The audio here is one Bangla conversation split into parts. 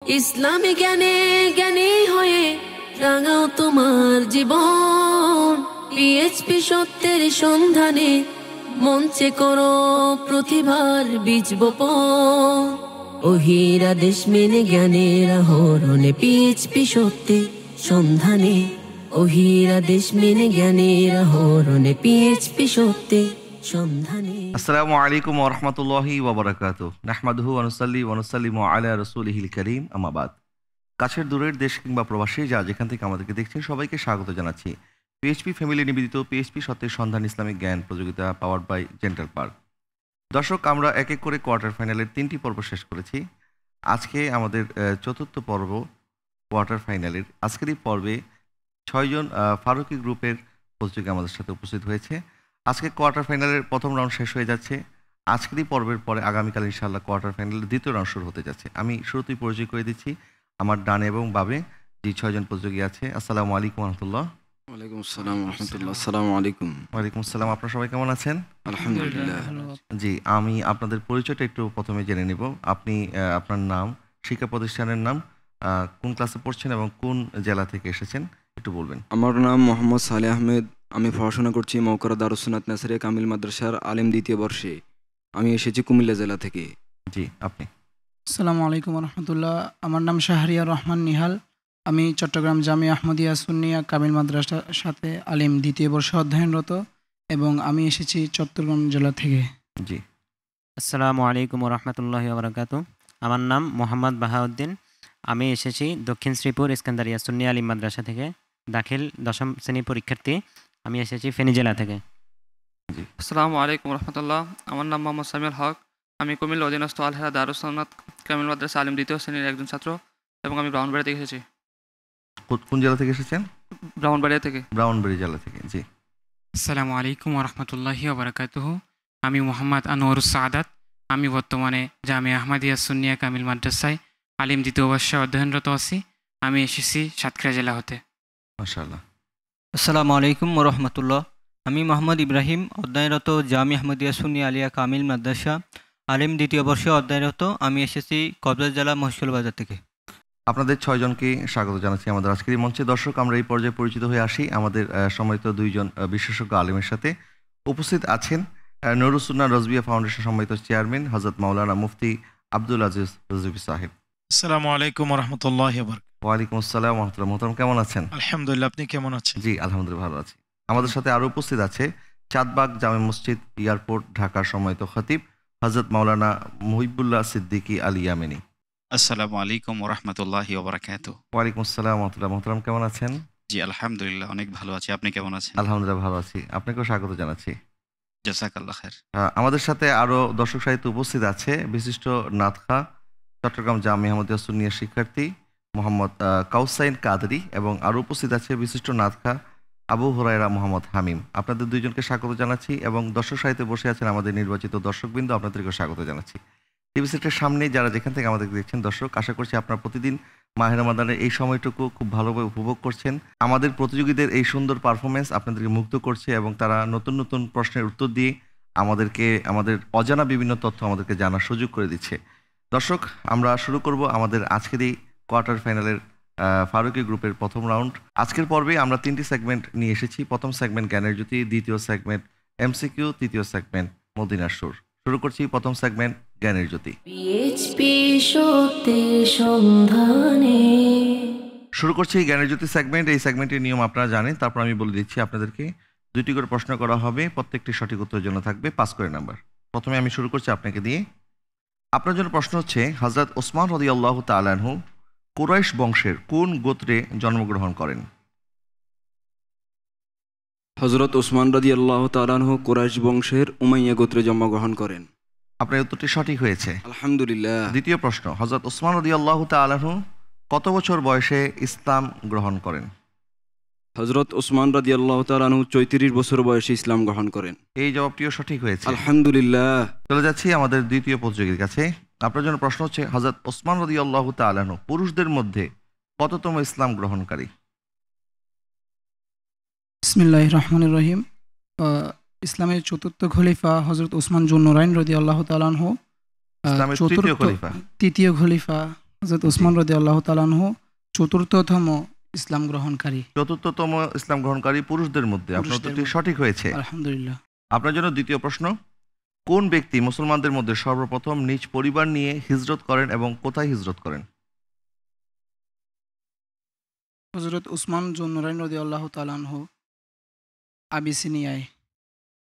ইসলামী জ্ঞানে জ্ঞানী হয়ে রাঙাও তোমার জীবন। পিএইচপি সত্যের সন্ধানে মঞ্চে করো প্রতিভার বীজ বপন। ওহিরা দেশ মেনে জ্ঞানের আহরণে পিএইচপি সত্যের সন্ধানে। ওহিরা দেশ মেনে জ্ঞানের আহরণে পিএইচপি সত্যের সন্ধানে। আসসালামু আলাইকুম ওয়া রাহমাতুল্লাহি ওয়া বারাকাতুহু। নাহমাদুহু ওয়া নুসাল্লি ওয়া নুসাল্লিমু আলা রাসূলিহিল কারীম, আম্মা বাদ। কাছের দূরের দেশ কিংবা প্রবাসী যা যেখান থেকে আমাদেরকে দেখছেন সবাইকে স্বাগত জানাচ্ছি পিএইচপি ফ্যামিলি নিবেদিত পিএইচপি সত্যের সন্ধান ইসলামিক জ্ঞান প্রতিযোগিতা পাওয়ার্ড বাই জেন্টাল পার্ক। দর্শক, আমরা এক এক করে কোয়ার্টার ফাইনালের 3টি পর্ব শেষ করেছি। আজকে আমাদের চতুর্থ পর্ব কোয়ার্টার ফাইনালের। আজকের এই পর্বে 6 জন ফারুকি গ্রুপের প্রতিযোগী আমাদের সাথে উপস্থিত হয়েছে। আজকে কোয়ার্টার ফাইনালের প্রথম রাউন্ড শেষ হয়ে যাচ্ছে। আজকেরই পর্বের পরে আগামীকাল ইনশাআল্লাহ কোয়ার্টার ফাইনালের দ্বিতীয় রাউন্ড শুরু হতে যাচ্ছে। আমি শুরুতেই পরিচয় করে দিচ্ছি আমার ডানে এবং বামে যে 6 জন প্রতিযোগী আছে। আসসালামু আলাইকুম রহমতুল্লাহ। ওয়ালাইকুম আসসালাম রহমতুল্লাহ। আসসালামু আলাইকুম। ওয়ালাইকুম আসসালাম। আপনারা সবাই কেমন আছেন? আলহামদুলিল্লাহ। জি, আমি আপনাদের পরিচয়টা একটু প্রথমে জেনে নেব। আপনি আপনার নাম, শিক্ষা প্রতিষ্ঠানের নাম, কোন ক্লাসে পড়ছেন এবং কোন জেলা থেকে এসেছেন একটু বলবেন। আমার নাম মোহাম্মদ সালেহ আহমেদ। আমি পড়াশোনা করছি মৌকরা দারুস সুন্নাত নাসরিয়া কামিল মাদ্রাসার আলেম দ্বিতীয় বর্ষে। আমি এসেছি কুমিল্লা জেলা থেকে। জি, আপনি? আসসালামু আলাইকুম রহমতুল্লাহ। আমার নাম শাহরিয়ার রহমান নিহাল। আমি চট্টগ্রাম জামিয়া আহমদিয়া সুন্নিয়া কামিল মাদ্রাসার সাথে আলিম দ্বিতীয় বর্ষে অধ্যয়নরত এবং আমি এসেছি চট্টগ্রাম জেলা থেকে। জি। আসসালামু আলাইকুম রহমতুল্লাহি ওয়া বারাকাতুহু। আমার নাম মোহাম্মদ বাহাউদ্দিন। আমি এসেছি দক্ষিণ শ্রীপুর ইস্কান্দারিয়া সুন্নিয়া আলিম মাদ্রাসা থেকে, দাখিল 10ম শ্রেণী পরীক্ষার্থী। আমি এসেছি ফেনী জেলা থেকে। আসসালামু আলাইকুম রহমতুল্লাহ। আমার নাম মোহাম্মদ সামিউল হক। আমি কুমিল্লা অধীনস্থ আল-হেরা দারুস সুন্নাত কামিল মাদ্রাসা আলিম দ্বিতীয় শ্রেণীর একজন ছাত্র এবং আমি ব্রাউনবাড়িয়া থেকে এসেছি। কোন জেলা থেকে এসেছেন? ব্রাউনবাড়িয়া থেকে। ব্রাউনবাড়ি জেলা থেকে। জি। আসসালামু আলাইকুম রহমতুল্লাহি ওয়া বারাকাতুহু। আমি মোহাম্মদ আনোয়ারুস সাদাত। আমি বর্তমানে জামিয়া আহমদিয়া সুন্নিয়া কামিল মাদ্রাসায় আলিম দ্বিতীয় বর্ষে অধ্যয়নরত আছি। আমি এসেছি সাতক্ষীরা জেলা হতে। মাশাআল্লাহ। আসসালামু আলাইকুম রহমতুল্লাহ। আমি মোহাম্মদ ইব্রাহিম, অধ্যয়নরত জামিয়া আহমদিয়া সুন্নিয়া আলিয়া কামিল মাদ্রাসা আলিম দ্বিতীয় বর্ষে অধ্যয়নরত। আমি এসেছি কক্সবাজার জেলা মহেশখালী বাজার থেকে। আপনাদের 6 জনকে স্বাগত জানাচ্ছি আমাদের আজকের এই মঞ্চে। দর্শক, আমরা এই পর্যায়ে পরিচিত হয়ে আসি আমাদের সম্মানিত 2 জন বিশেষজ্ঞ আলেমের সাথে। উপস্থিত আছেন নুরুস সুন্নাহ রজবিয়া ফাউন্ডেশন সম্মানিত চেয়ারম্যান হযরত মাওলানা মুফতি আব্দুল আজিজ রজবি সাহেব। আসসালামু আলাইকুম ওয়া রাহমাতুল্লাহি ওয়া বারাকাতুহু। ওয়ালাইকুম আসসালাম ওয়া রাহমাতুল্লাহ। মোহতারাম, কেমন আছেন? আলহামদুলিল্লাহ, আপনি কেমন আছেন? জি, আলহামদুলিল্লাহ ভালো আছি। আমাদের সাথে আরো উপস্থিত আছে চাঁদবাগ জামে মসজিদ এয়ারপোর্ট ঢাকার সম্মানিত খতিব হযরত মাওলানা মুহিবুল্লাহ সিদ্দিকী আল ইয়ামেনী। আসসালামু আলাইকুম ওয়া রাহমাতুল্লাহি ওয়া বারাকাতুহু। ওয়ালাইকুম আসসালাম ওয়া রাহমাতুল্লাহ। মোহতারাম, কেমন আছেন? জি আলহামদুলিল্লাহ, অনেক ভালো আছি। আপনি কেমন আছেন? আলহামদুলিল্লাহ ভালো আছি। আপনাকেও স্বাগত জানাচ্ছি। জাযাকাল্লাহ খায়ের। আমাদের সাথে আরো দর্শক সাহিত্য উপস্থিত আছে বিশিষ্ট নাতখা চট্টগ্রাম জামিয়া আহমদিয়া সুন্নিয়া শিক্ষার্থী মোহাম্মদ কাউসাইন কাদরি এবং আরো উপস্থিত আছে বিশিষ্ট নাতখা আবু হুরায়রা মোহাম্মদ হামিম। আপনাদের 2 জনকে স্বাগত জানাচ্ছি এবং দর্শক সাহিত্যে বসে আছেন আমাদের নির্বাচিত দর্শকবৃন্দ, আপনাদেরকেও স্বাগত জানাচ্ছি। টিভি সেটের সামনে যারা যেখান থেকে আমাদের দেখছেন দর্শক, আশা করছি আপনারা প্রতিদিন মাহে রমাদানের এই সময়টুকু খুব ভালোভাবে উপভোগ করছেন। আমাদের প্রতিযোগীদের এই সুন্দর পারফরমেন্স আপনাদেরকে মুগ্ধ করছে এবং তারা নতুন নতুন প্রশ্নের উত্তর দিয়ে আমাদেরকে আমাদের অজানা বিভিন্ন তথ্য আমাদেরকে জানার সুযোগ করে দিচ্ছে। দর্শক, আমরা শুরু করব আমাদের আজকের এই কোয়ার্টার ফাইনালের ফারুকি গ্রুপের প্রথম রাউন্ড। আজকের পর্বে আমরা 3টি সেগমেন্ট নিয়ে এসেছি। প্রথম সেগমেন্ট জ্ঞানের জ্যোতি, দ্বিতীয় সেগমেন্ট এমসিকিউ, তৃতীয় সেগমেন্ট মদিনার সুর। শুরু করছি প্রথম সেগমেন্ট জ্ঞানের জ্যোতি। পিএইচপি সত্যের সন্ধানে। শুরু করছি জ্ঞানের জ্যোতি সেগমেন্ট। এই সেগমেন্টের নিয়ম আপনারা জানেন, তারপর আমি বলে দিচ্ছি আপনাদেরকে। 2টি করে প্রশ্ন করা হবে, প্রত্যেকটি সঠিক উত্তরের জন্য থাকবে 5 করে নাম্বার। প্রথমে আমি শুরু করছি আপনাকে দিয়ে। আপনার জন্য প্রশ্ন হচ্ছে, হযরত ওসমান রাদিয়াল্লাহু তাআলা আনহু কুরাইশ বংশের কোন গোত্রে জন্মগ্রহণ করেন? হযরত ওসমান রাদিয়াল্লাহু তাআলা আনহু কুরাইশ বংশের উমাইয়া গোত্রে জন্মগ্রহণ করেন। আপনার উত্তরটি সঠিক হয়েছে, আলহামদুলিল্লাহ। দ্বিতীয় প্রশ্ন, হযরত ওসমান রাদিয়াল্লাহু তাআলা আনহু কত বছর বয়সে ইসলাম গ্রহণ করেন? হযরত ওসমান রাদিয়াল্লাহু তাআলা আনহু 34 বছর বয়সে ইসলাম গ্রহণ করেন। এই জবাবটিও সঠিক হয়েছে, আলহামদুলিল্লাহ। চলে যাচ্ছি আমাদের দ্বিতীয় প্রতিযোগীর কাছে। আপনার জন্য প্রশ্ন হচ্ছে, হযরত ওসমান রাদিয়াল্লাহু তাআলা আনহু পুরুষদের মধ্যে কততম ইসলাম গ্রহণকারী? বিসমিল্লাহির রহমানির রহিম। ইসলামের চতুর্থ খলিফা হযরত ওসমান জুন নুরাইন রাদিয়াল্লাহু তাআলা আনহু। ইসলামের তৃতীয় খলিফা। তৃতীয় খলিফা হযরত উসমান রাদিয়াল্লাহু তাআলা আনহু চতুর্থতম ইসলাম গ্রহণকারী। চতুর্থতম ইসলাম গ্রহণকারী পুরুষদের মধ্যে। আপনার পুরুষদের উত্তরটি মধ্যে। সঠিক হয়েছে। আলহামদুলিল্লাহ। আপনার জন্য দ্বিতীয় প্রশ্ন, কোন ব্যক্তি মুসলমানদের মধ্যে সর্বপ্রথম নিজ পরিবার নিয়ে হিজরত করেন এবং কোথায় হিজরত করেন? হযরত উসমান জুন্নুরাইন রাদিয়াল্লাহু তাআলা আনহু আবিসিনিয়ায়,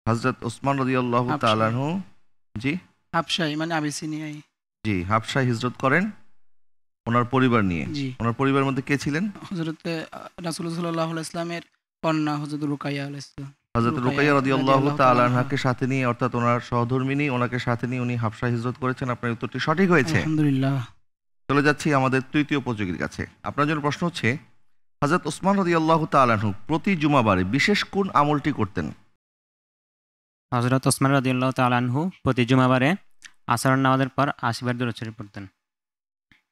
হযরত উসমান রাদিয়াল্লাহু তাআলা আনহু জি হাবশায় মানে আবিসিনিয়ায়, জি হাবশায় হিজরত করেন ওনার পরিবার নিয়ে। জি। ওনার পরিবারের মধ্যে কে ছিলেন? হযরত রাসূলুল্লাহ সাল্লাল্লাহু আলাইহি ইসলামের কন্যা হযরত রুকাইয়া আলাইহিস সালাম। হযরত রুকাইয়া রাদিয়াল্লাহু তাআলা আনহাকে সাথে নিয়ে, অর্থাৎ ওনার সহধর্মিণী ওনাকে সাথে নিয়ে উনি হাবশায় হিজরত করেছেন। আপনার উত্তরটি সঠিক হয়েছে। আলহামদুলিল্লাহ। চলে যাচ্ছি আমাদের তৃতীয় প্রতিযোগীর কাছে। আপনার জন্য প্রশ্ন হচ্ছে, হযরত উসমান রাদিয়াল্লাহু তাআলা আনহু প্রতি জুমাবারে বিশেষ কোন আমলটি করতেন? হযরত ওসমান রাদিয়াল্লাহু তাআলা আনহু প্রতি জুমাবারে আসরের নামাজের পর 80 বার দরুদ শরীফ পড়তেন।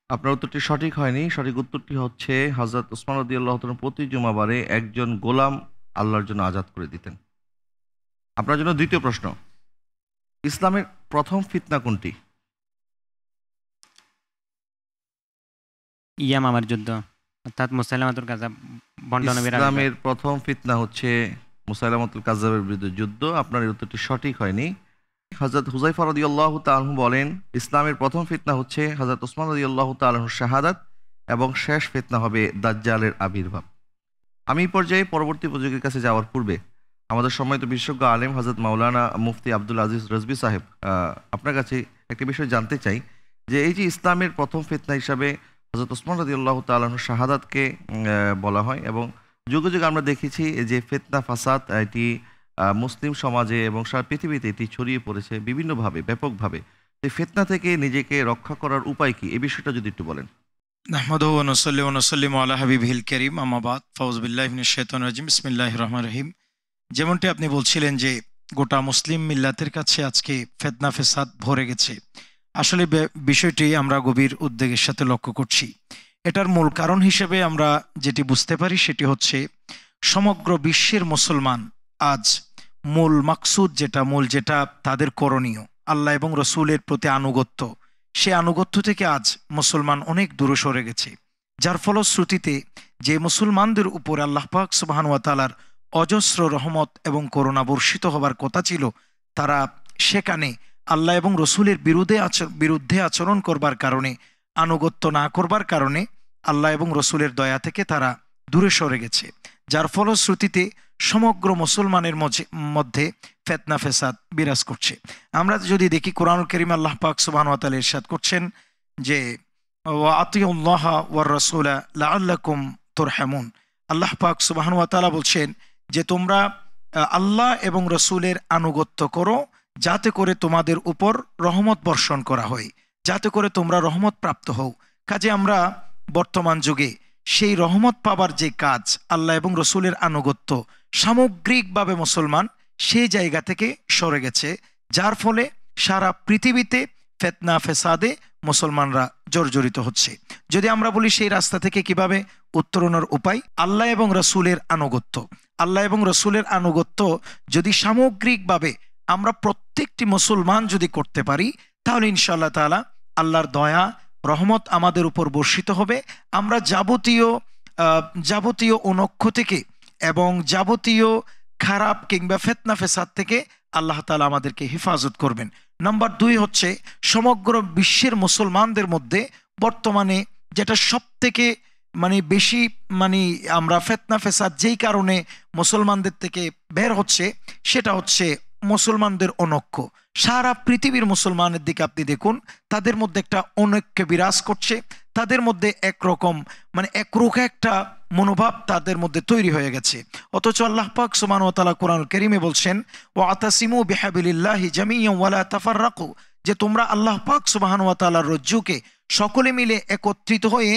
আপনার উত্তরটি সঠিক হয়নি। সঠিক উত্তরটি হচ্ছে হযরত উসমান রাদিয়াল্লাহু তাআলা প্রতি জুমাবারে একজন গোলাম আল্লাহর জন্য আজাদ করে দিতেন। আপনার জন্য দ্বিতীয় প্রশ্ন, ইসলামের প্রথম ফিতনা কোনটি? ইয়ামামার যুদ্ধ, অর্থাৎ মুসাইলামাতুল কাযাব ভণ্ড নবীর আবির্ভাব। ইসলামের প্রথম ফিতনা হচ্ছে মুসাইলামাতুল কাযাবের বিরুদ্ধে যুদ্ধ। আপনার এই উত্তরটি সঠিক হয়নি। হযরত হুযায়ফা রাদিয়াল্লাহু তাআলা আনহু বলেন, ইসলামের প্রথম ফিতনা হচ্ছে হযরত উসমান রাদিয়াল্লাহু তাআলা আনহুর শাহাদাত এবং শেষ ফিতনা হবে দাজ্জালের আবির্ভাব। আমি এই পর্যায়ে পরবর্তী প্রতিযোগীর কাছে যাওয়ার পূর্বে আমাদের সম্মানিত বিশেষজ্ঞ আলেম হযরত মাওলানা মুফতি আব্দুল আজিজ রজবি সাহেব, আপনার কাছে একটা বিষয় জানতে চাই যে এই যে ইসলামের প্রথম ফিতনা হিসাবে হযরত উসমান রাদিয়াল্লাহু তাআলা আনহুর শাহাদাতকে বলা হয়, এবং যুগে যুগে আমরা দেখেছি যে ফিতনা ফাসাদ এটি মুসলিম সমাজে এবং সারা পৃথিবীতে এটি ছড়িয়ে পড়েছে বিভিন্নভাবে, ব্যাপকভাবে। এই ফিতনা থেকে নিজেকে রক্ষা করার উপায় কি, এই বিষয়টা যদি একটু বলেন। নাহমাদুহু ওয়া নুসাল্লি ওয়া নুসাল্লিমু আলা হাবিবিহিল কারীম, আম্মা বাদ, ফাউযু বিল্লাহি মিনাশ শাইতানির রাজিম, বিসমিল্লাহির রহমানির রহিম। যেমনটি আপনি বলছিলেন যে গোটা মুসলিম মিল্লাতের কাছে আজকে ফিতনা ফেসাদ ভরে গেছে, আসলে বিষয়টি আমরা গভীর উদ্বেগের সাথে লক্ষ্য করছি। এটার মূল কারণ হিসেবে আমরা যেটি বুঝতে পারি সেটি হচ্ছে সমগ্র বিশ্বের মুসলমান আজ মূল মাকসুদ যেটা তাদের করণীয়, আল্লাহ এবং রসুলের প্রতি আনুগত্য, সে আনুগত্য থেকে আজ মুসলমান অনেক দূরে সরে গেছে। যার ফলশ্রুতিতে যে মুসলমানদের উপর আল্লাহ পাক সুবহানাহু ওয়া তাআলার অজস্র রহমত এবং করুণা বর্ষিত হবার কথা ছিল, তারা সেখানে আল্লাহ এবং রসুলের বিরুদ্ধে আচরণ করবার কারণে, আনুগত্য না করবার কারণে আল্লাহ এবং রসুলের দয়া থেকে তারা দূরে সরে গেছে। যার ফলশ্রুতিতে সমগ্র মুসলমানের মধ্যে ফিতনা ফেসাদ বিরাজ করছে। আমরা যদি দেখি কোরআনুল কারীম আল্লাহ পাক সুবহানাহু ওয়া তাআলা ইরশাদ করছেন যে ওয়া আতিউল্লাহা ওয়ার রাসূলা লাআল্লাকুম তুরহামুন। আল্লাহ পাক সুবহানাহু ওয়া তাআলা বলছেন যে তোমরা আল্লাহ এবং রসুলের আনুগত্য করো যাতে করে তোমাদের উপর রহমত বর্ষণ করা হয়, যাতে করে তোমরা রহমত প্রাপ্ত হও। কাজে আমরা বর্তমান যুগে সেই রহমত পাবার যে কাজ, আল্লাহ এবং রসুলের আনুগত্য, সামগ্রিকভাবে মুসলমান সেই জায়গা থেকে সরে গেছে, যার ফলে সারা পৃথিবীতে ফিতনা ফেসাদে মুসলমানরা জর্জরিত হচ্ছে। যদি আমরা বলি সেই রাস্তা থেকে কিভাবে উত্তরণের উপায়, আল্লাহ এবং রসুলের আনুগত্য। আল্লাহ এবং রসুলের আনুগত্য যদি সামগ্রিকভাবে আমরা প্রত্যেকটি মুসলমান যদি করতে পারি, তাহলে ইনশাআল্লাহ তাআলা আল্লাহর দয়া রহমত আমাদের উপর বর্ষিত হবে। আমরা যাবতীয় অনক্ষ থেকে এবং যাবতীয় খারাপ কিংবা ফিতনা ফেসাদ থেকে আল্লাহ তাআলা আমাদেরকে হেফাজত করবেন। নাম্বার 2 হচ্ছে সমগ্র বিশ্বের মুসলমানদের মধ্যে বর্তমানে যেটা সব থেকে বেশি আমরা ফিতনা ফেসাদ যেই কারণে মুসলমানদের থেকে বের হচ্ছে, সেটা হচ্ছে মুসলমানদের অনৈক্য। সারা পৃথিবীর মুসলমানের দিকে আপনি দেখুন, তাদের মধ্যে একটা অনৈক্য বিরাজ করছে, তাদের মধ্যে একরকম একরোখা একটা মনোভাব তাদের মধ্যে তৈরি হয়ে গেছে। অথচ আল্লাহ পাক সুবহানাহু ওয়া তাআলা কোরআনুল কারীমে বলছেন ওয়াতাসিমু বিহাবিলিল্লাহি জামিয়ান ওয়ালা তাফাররাকু, যে তোমরা আল্লাহ পাক সুবহানাহু ওয়া তাআলার রজ্জুকে সকলে মিলে একত্রিত হয়ে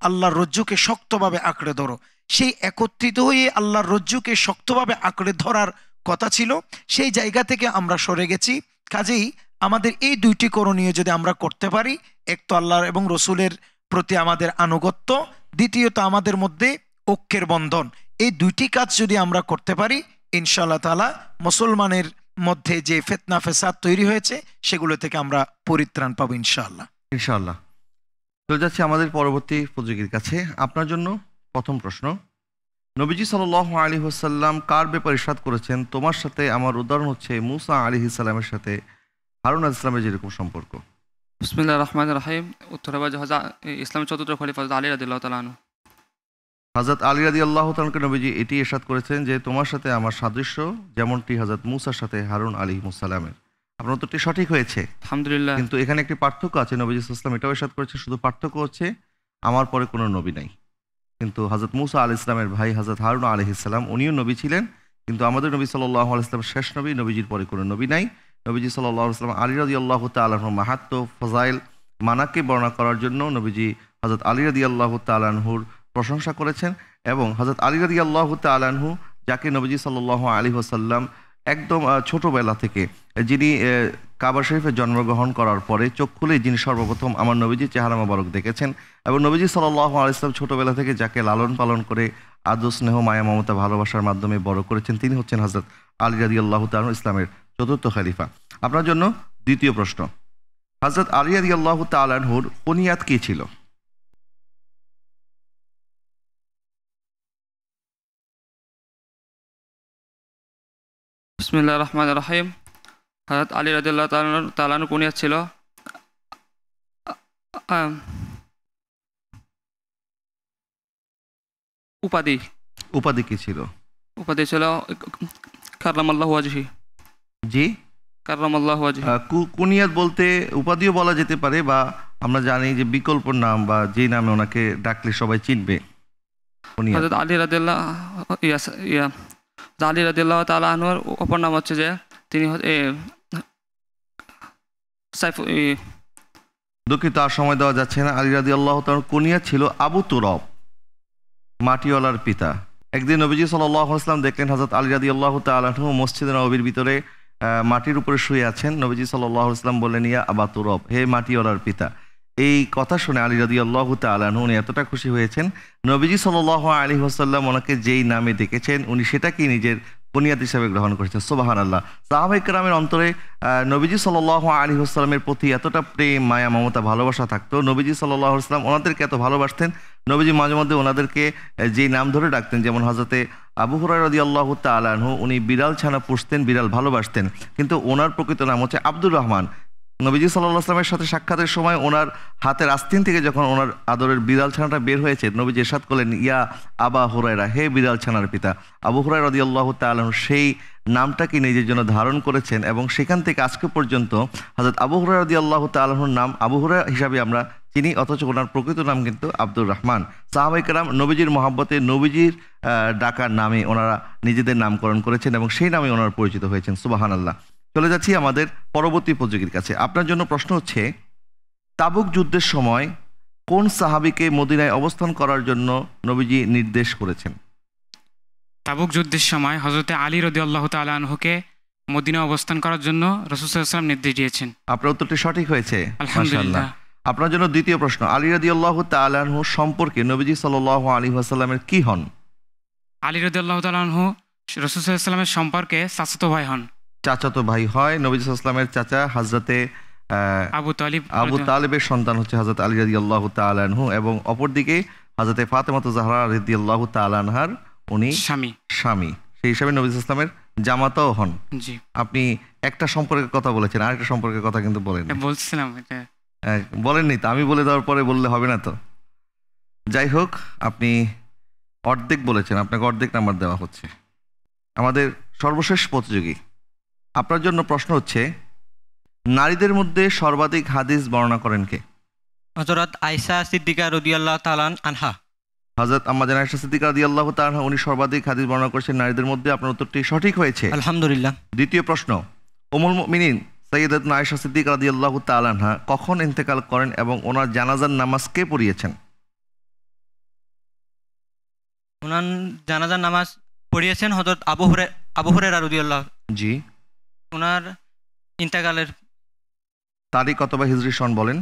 আল্লাহর রজ্জুকে শক্তভাবে আঁকড়ে ধরো। সেই একত্রিত হয়ে আল্লাহর রজ্জুকে শক্তভাবে আঁকড়ে ধরার কথা ছিল, সেই জায়গা থেকে আমরা সরে গেছি। কাজেই আমাদের এই দুইটি করণীয় যদি আমরা করতে পারি, এক তো আল্লাহর এবং রসুলের প্রতি আমাদের আনুগত্য, দ্বিতীয়ত আমাদের মধ্যে ঐক্যের বন্ধন, এই দুইটি কাজ যদি আমরা করতে পারি, ইনশাআল্লাহ তাআলা মুসলমানের মধ্যে যে ফিতনা ফেসাদ তৈরি হয়েছে সেগুলো থেকে আমরা পরিত্রাণ পাবো ইনশাআল্লাহ। ইনশাআল্লাহ। চলে যাচ্ছে আমাদের পরবর্তী প্রতিযোগীর কাছে। আপনার জন্য প্রথম প্রশ্ন, নবীজি সাল্লাল্লাহু আলাইহি ওয়াসাল্লাম কার ব্যাপারে ইরশাদ করেছেন, তোমার সাথে আমার উদাহরণ হচ্ছে মুসা আলাইহিস সালামের সাথে হারুন আলাইহিস সালামের যেরকম সম্পর্ক? বিসমিল্লাহির রহমানির রহিম। উত্তরবাজ ইসলামের চতুর্থ খলিফা হযরত আলী রাদিয়াল্লাহু তাআলা আনহু। হযরত আলী রাদিয়াল্লাহু তাআলাকে নবীজি এটি ইরশাদ করেছেন যে তোমার সাথে আমার সাদৃশ্য যেমনটি হযরত মুসার সাথে হারুন আলাইহিস সালামের। আপনার উত্তরটি সঠিক হয়েছে আলহামদুলিল্লাহ। কিন্তু এখানে একটি পার্থক্য আছে। নবীজি সাল্লাল্লাহু আলাইহি ওয়াসাল্লাম এটাও ইরশাদ করেছেন, শুধু পার্থক্য হচ্ছে আমার পরে কোনো নবী নাই। কিন্তু হযরত মুসা আলাইহিস সালামের ভাই হযরত হারুন আলাইহিস সালাম উনিও নবী ছিলেন, কিন্তু আমাদের নবী সাল্লাল্লাহু আলাইহি ওয়াসাল্লাম শেষ নবী, নবীজির পরে কোনো নবী নাই। নবীজি সাল্লাল্লাহু আলাইহি ওয়াসাল্লাম আলী রাদিয়াল্লাহু তাআলা আনহুর মাহাত্ম্য, ফজাইল, মানাকে বর্ণনা করার জন্য নবীজি হযরত আলী রাদিয়াল্লাহু তাআলা আনহুর প্রশংসা করেছেন এবং হযরত আলী রাদিয়াল্লাহু তাআলা আনহু যাকে নবীজি সাল্লাল্লাহু আলাইহি ওয়াসাল্লাম একদম ছোটবেলা থেকে, যিনি কাবা শরীফে জন্মগ্রহণ করার পরে চোখ খুলেই যিনি সর্বপ্রথম আমার নবীজির চেহারা মোবারক দেখেছেন এবং নবীজি সাল্লাল্লাহু আলাইহি ওয়াসাল্লাম ছোটবেলা থেকে যাকে লালন পালন করে আদর স্নেহ মায়া মমতা ভালোবাসার মাধ্যমে বড় করেছেন, তিনি হচ্ছেন হযরত আলী রাদিয়াল্লাহু তাআলা ইসলামের চতুর্থ খলিফা। আপনার জন্য দ্বিতীয় প্রশ্ন, হযরত আলী রাদিয়াল্লাহু তাআলা আনহুর কুনিয়াত কি ছিল? বিসমিল্লাহির রহমানির রহিম। হযরত আলী রাদিয়াল্লাহু তাআলা আনহু কুনিয়াত ছিল উপাধি। উপাধি কি ছিল? উপাধি ছিল কাররামাল্লাহু ওয়াজহি। জি, কাররামাল্লাহু ওয়াজহি। কুনিয়াত বলতে উপাধিও বলা যেতে পারে, বা আমরা জানি যে বিকল্প নাম বা যেই নামে ওনাকে ডাকলে সবাই চিনবে। হযরত আলী রাদিয়াল্লাহু তাআলা আনহুর অপর নাম হচ্ছে যে তিনি দুঃখিত, আর সময় দেওয়া যাচ্ছে না। আলী রাদিয়াল্লাহু তাআলার কুনিয়াত ছিল আবু তুরাব, মাটিওয়ালার পিতা। একদিন নবীজি সাল্লাল্লাহু আলাইহি ওয়াসাল্লাম দেখলেন হযরত আলী রাদিয়াল্লাহু তাআলা আনহু মসজিদে নববীর ভিতরে মাটির উপরে শুয়ে আছেন। নবীজি সাল্লাল্লাহু আলাইহি ওয়াসাল্লাম বললেন, ইয়া আবা তুরাব, হে মাটিওয়ালার পিতা। এই কথা শুনে আলী রাদিয়াল্লাহু তাআলা আনহু উনি এতটা খুশি হয়েছেন, নবীজি সাল্লাল্লাহু আলাইহি ওয়াসাল্লাম ওনাকে যেই নামে ডেকেছেন উনি সেটাকেই নিজের বুনিয়াদ হিসাবে গ্রহণ করেছেন। সুবহানাল্লাহ। সাহাবায়ে কেরামের অন্তরে নবীজি সাল্লাল্লাহু আলাইহি ওয়াসাল্লামের প্রতি এতটা প্রেম, মায়া, মমতা, ভালোবাসা থাকতো, নবীজি সাল্লাল্লাহু আলাইহি ওয়াসাল্লাম ওনাদেরকে এত ভালোবাসতেন, নবীজি মাঝে মধ্যে ওনাদেরকে যেই নাম ধরে ডাকতেন, যেমন হযরতে আবু হুরায়রা রাদিয়াল্লাহু তাআলা আনহু উনি বিড়াল ছানা পুষতেন, বিড়াল ভালোবাসতেন, কিন্তু ওনার প্রকৃত নাম হচ্ছে আব্দুর রহমান। নবীজি সাল্লাল্লাহু আলাইহি ওয়াসাল্লামের সাথে সাক্ষাতের সময় ওনার হাতের আস্তিন থেকে যখন ওনার আদরের বিড়াল ছানাটা বের হয়েছে, নবীজি ইরশাদ করলেন, ইয়া আবা হুরায়রা, হে বিড়াল ছানার পিতা। আবু হুরায়রা রাদিয়াল্লাহু তাআলা আনহু সেই নামটাকে নিজের জন্য ধারণ করেছেন এবং সেখান থেকে আজকে পর্যন্ত হযরত আবু হুরায়রা রাদিয়াল্লাহু তাআলা আনহুর নাম আবু হুরায়রা হিসাবে আমরা চিনি, অথচ ওনার প্রকৃত নাম কিন্তু আব্দুর রহমান। সাহাবায়ে কেরাম নবীজির মহব্বতে নবীজির ডাকার নামে ওনারা নিজেদের নামকরণ করেছেন এবং সেই নামে ওনারা পরিচিত হয়েছেন। সুবহানাল্লাহ। চলে যাচ্ছি আমাদের পরবর্তী প্রতিযোগীর কাছে। আপনার জন্য প্রশ্ন হচ্ছে, তাবুক যুদ্ধের সময় কোন সাহাবীকে মদিনায় অবস্থান করার জন্য নবীজি নির্দেশ করেছেন? তাবুক যুদ্ধের সময় হযরতে আলী রাদিয়াল্লাহু তাআলা আনহুকে মদিনায় অবস্থান করার জন্য রাসূল সাল্লাল্লাহু আলাইহি ওয়াসাল্লাম নির্দেশ দিয়েছেন। আপনার উত্তরটি সঠিক হয়েছে, আলহামদুলিল্লাহ। আপনার জন্য দ্বিতীয় প্রশ্ন, আলী রাদিয়াল্লাহু তাআলা আনহু সম্পর্কে নবীজি সাল্লাল্লাহু আলাইহি ওয়াসাল্লামের কি হন? আলী রাদিয়াল্লাহু তাআলা আনহু রাসূল সাল্লাল্লাহু আলাইহি ওয়াসাল্লামের সম্পর্কে চাচাতো ভাই হন। চাচাতো ভাই হয়। নবী সাল্লাল্লাহু আলাইহি ওয়াসাল্লামের চাচা হযরতে আবু তালিবের সন্তান হচ্ছে হযরত আলী রাদিয়াল্লাহু তাআলা আনহু এবং অপরদিকে হযরতে ফাতেমাতু জাহরা রাদিয়াল্লাহু তাআলা আনহার উনি স্বামী। সেই হিসাবে নবী সাল্লাল্লাহু আলাইহি ওয়াসাল্লামের জামাতাও হন। জি। আপনি একটা সম্পর্কের কথা বলেছেন, আরেকটা সম্পর্কের কথা কিন্তু বলেন। বলছিলাম এটা বলেননি তো, আমি বলে দেওয়ার পরে বললে হবে না তো। যাই হোক, আপনি অর্ধেক বলেছেন, আপনাকে অর্ধেক নাম্বার দেওয়া হচ্ছে। আমাদের সর্বশেষ প্রতিযোগী, আপনার জন্য প্রশ্ন হচ্ছে, নারীদের মধ্যে সর্বাধিক হাদিস বর্ণনা করেন কে? হযরত আয়েশা সিদ্দিকা রাদিয়াল্লাহু তাআলা আনহা। হযরত আম্মা জান আয়েশা সিদ্দিকা রাদিয়াল্লাহু তাআলা আনহা উনি সর্বাধিক হাদিস বর্ণনা করেছেন নারীদের মধ্যে। আপনার উত্তরটি সঠিক হয়েছে, আলহামদুলিল্লাহ। দ্বিতীয় প্রশ্ন, উম্মুল মুমিনিন সাইয়্যিদাতুনা আয়েশা সিদ্দিকা রাদিয়াল্লাহু তাআলা আনহা কখন ইন্তেকাল করেন এবং ওনার জানাজার নামাজ কে পড়িয়েছেন? ওনার জানাজার নামাজ পড়িয়েছেন হযরত আবু হুরায়রা রাদিয়াল্লাহু। জি। ওনার ইন্তেকালের তারিখ অথবা হিজরি সন বলেন।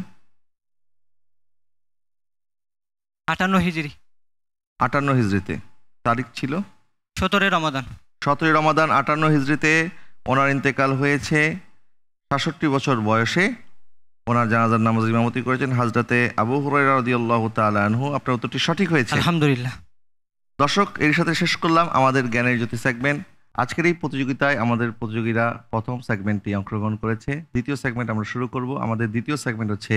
58 হিজরি। 58 হিজরিতে। তারিখ ছিল 17 রমাদান। 17 রমাদান 58 হিজরিতে ওনার ইন্তেকাল হয়েছে 66 বছর বয়সে ওনার জানাজার নামাজ ইমামতি করেছেন হযরতে আবু হুরায়রা রাদিয়াল্লাহু তাআলা আনহু। আপনার উত্তরটি সঠিক হয়েছে। আলহামদুলিল্লাহ। দর্শক, এর সাথে শেষ করলাম আমাদের জ্ঞানের জ্যোতি সেগমেন্ট। আজকের এই প্রতিযোগিতায় আমাদের প্রতিযোগীরা প্রথম সেগমেন্টে অংশগ্রহণ করেছে। দ্বিতীয় সেগমেন্ট আমরা শুরু করব। আমাদের দ্বিতীয় সেগমেন্ট হচ্ছে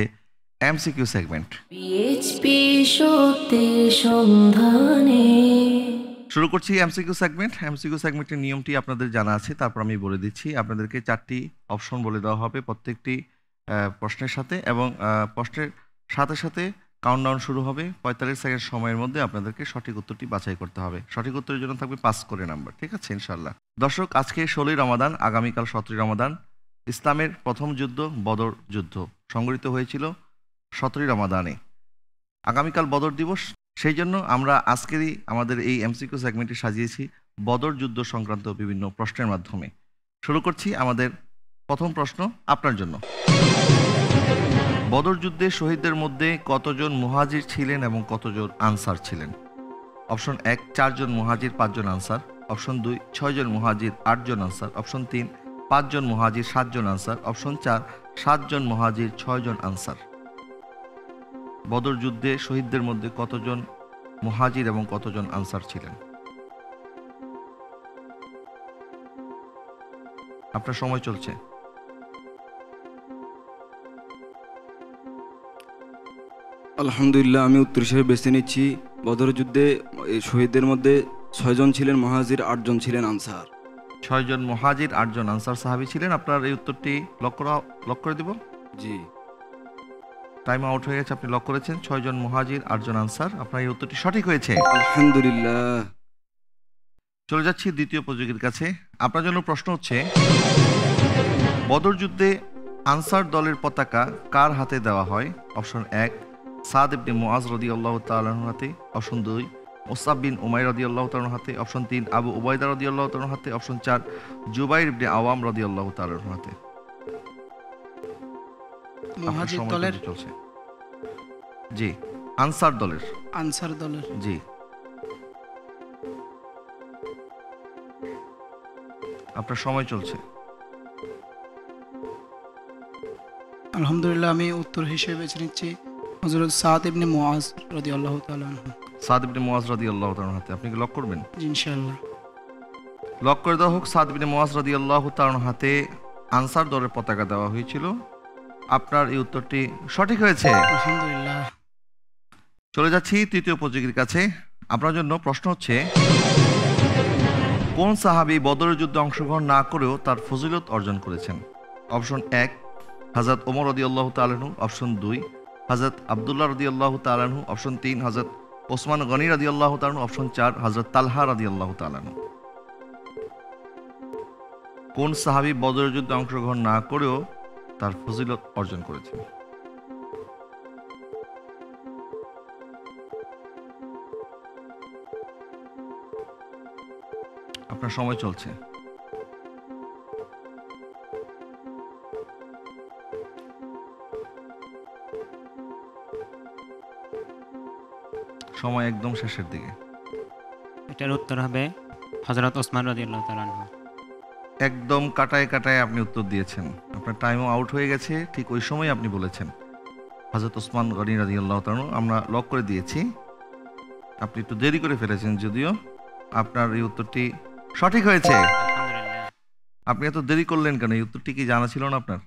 এমসিকিউ সেগমেন্ট। পিএইচপি সত্যের সন্ধানে। শুরু করছি এমসিকিউ সেগমেন্ট। এমসিকিউ সেগমেন্টের নিয়মটি আপনাদের জানা আছে, তারপর আমি বলে দিচ্ছি। আপনাদেরকে 4টি অপশন বলে দেওয়া হবে প্রত্যেকটি প্রশ্নের সাথে, এবং প্রশ্নের সাথে সাথে কাউন্টডাউন শুরু হবে। 45 সেকেন্ড সময়ের মধ্যে আপনাদেরকে সঠিক উত্তরটি বাছাই করতে হবে। সঠিক উত্তরের জন্য থাকবে 5 করে নাম্বার। ঠিক আছে, ইনশাল্লাহ। দর্শক, আজকে 16ই রমাদান, আগামীকাল 17ই রমাদান। ইসলামের প্রথম যুদ্ধ বদর যুদ্ধ সংঘটিত হয়েছিল 17ই রমাদানে। আগামীকাল বদর দিবস, সেই জন্য আমরা আজকেরই আমাদের এই এমসিকিউ সেগমেন্টটি সাজিয়েছি বদর যুদ্ধ সংক্রান্ত বিভিন্ন প্রশ্নের মাধ্যমে। শুরু করছি আমাদের প্রথম প্রশ্ন আপনার জন্য। বদর যুদ্ধে শহীদদের মধ্যে কতজন মুহাজির ছিলেন এবং কতজন আনসার ছিলেন? অপশন 1 4 জন মুহাজির 5 জন আনসার। অপশন 2 6 জন মুহাজির 8 জন আনসার। অপশন 3 5 জন মুহাজির 7 জন আনসার। অপশন 4 7 জন মুহাজির 6 জন আনসার। বদর যুদ্ধে শহীদদের মধ্যে কতজন মুহাজির এবং কতজন আনসার ছিলেন? আপনার সময় চলছে। আলহামদুলিল্লাহ, আমি উত্তর হিসেবে বেছে নিচ্ছি বদর যুদ্ধে শহীদদের মধ্যে 6 জন ছিলেন মুহাজির, 8 জন ছিলেন আনসার। 6 জন মুহাজির 8 জন আনসার সাহাবী ছিলেন। আপনার এই উত্তরটি লক করে দিব। জি, টাইম আউট হয়ে গেছে। আপনি লক করেছেন 6 জন মুহাজির 8 জন আনসার। আপনার এই উত্তরটি সঠিক হয়েছে। আলহামদুলিল্লাহ। চলে যাচ্ছি দ্বিতীয় প্রতিযোগীর কাছে। আপনার জন্য প্রশ্ন হচ্ছে, বদর যুদ্ধে আনসার দলের পতাকা কার হাতে দেওয়া হয়? অপশন 1 সাদ ইবনে মুআজ রাদিয়াল্লাহু তাআলা আনহুর হাতে। অপশন 2 মুসআব বিন উমাইর রাদিয়াল্লাহু তাআলা আনহুর হাতে। অপশন 3 আবু উবাইদা রাদিয়াল্লাহু তাআলা আনহুর হাতে। অপশন 4 জুবাইর ইবনে আওয়াম রাদিয়াল্লাহু তাআলা আনহুর হাতে। মুহাজির দলের চলছে। জি, আনসার দলের। আনসার দলের জি, আপনার সময় চলছে। আলহামদুলিল্লাহ, আমি উত্তর হিসেবে বেছে নিচ্ছি হযরত সাদ ইবনে মুআজ রাদিয়াল্লাহু তাআলা আনহু। সাদ ইবনে মুআজ রাদিয়াল্লাহু তাআলা আনহুর হাতে। আপনি কি লক করবেন? জি, ইনশাআল্লাহ। লক করে দেওয়া হোক। সাদ ইবনে মুআজ রাদিয়াল্লাহু তাআলা আনহুর হাতে আনসার দলের পতাকা দেওয়া হয়েছিল। আপনার এই উত্তরটি সঠিক হয়েছে। আলহামদুলিল্লাহ। চলে যাচ্ছি তৃতীয় প্রতিযোগীর কাছে। আপনার জন্য প্রশ্ন হচ্ছে, কোন সাহাবী বদরের যুদ্ধে অংশগ্রহণ না করেও তার ফজিলত অর্জন করেছেন? অপশন 1 হযরত ওমর রাদিয়াল্লাহু তাআলা আনহু। অপশন 2 হযরত আব্দুল্লাহ রাদিয়াল্লাহু তাআলা আনহু। অপশন 3 হযরত ওসমান গনি রাদিয়াল্লাহু তাআলা আনহু। অপশন 4 হযরত তালহা রাদিয়াল্লাহু তাআলা আনহু। কোন সাহাবী বদরের যুদ্ধে অংশগ্রহণ না করেও তার ফজিলত অর্জন করেছেন? আপনার সময় চলছে। সময় একদম শেষের দিকে। এটার উত্তর হবে হযরত ওসমান রাদিয়াল্লাহু তাআলা আনহু। একদম কাটায় কাটায় আপনি উত্তর দিয়েছেন। আপনার টাইমও আউট হয়ে গেছে। ঠিক ওই সময় আপনি বলেছেন হযরত ওসমান গনি রাদিয়াল্লাহু তাআলা আনহু। আমরা লক করে দিয়েছি। আপনি একটু দেরি করে ফেলেছেন যদিও। আপনার এই উত্তরটি সঠিক হয়েছে। আপনি এত দেরি করলেন কেন? এই উত্তরটি কি জানা ছিল না আপনার?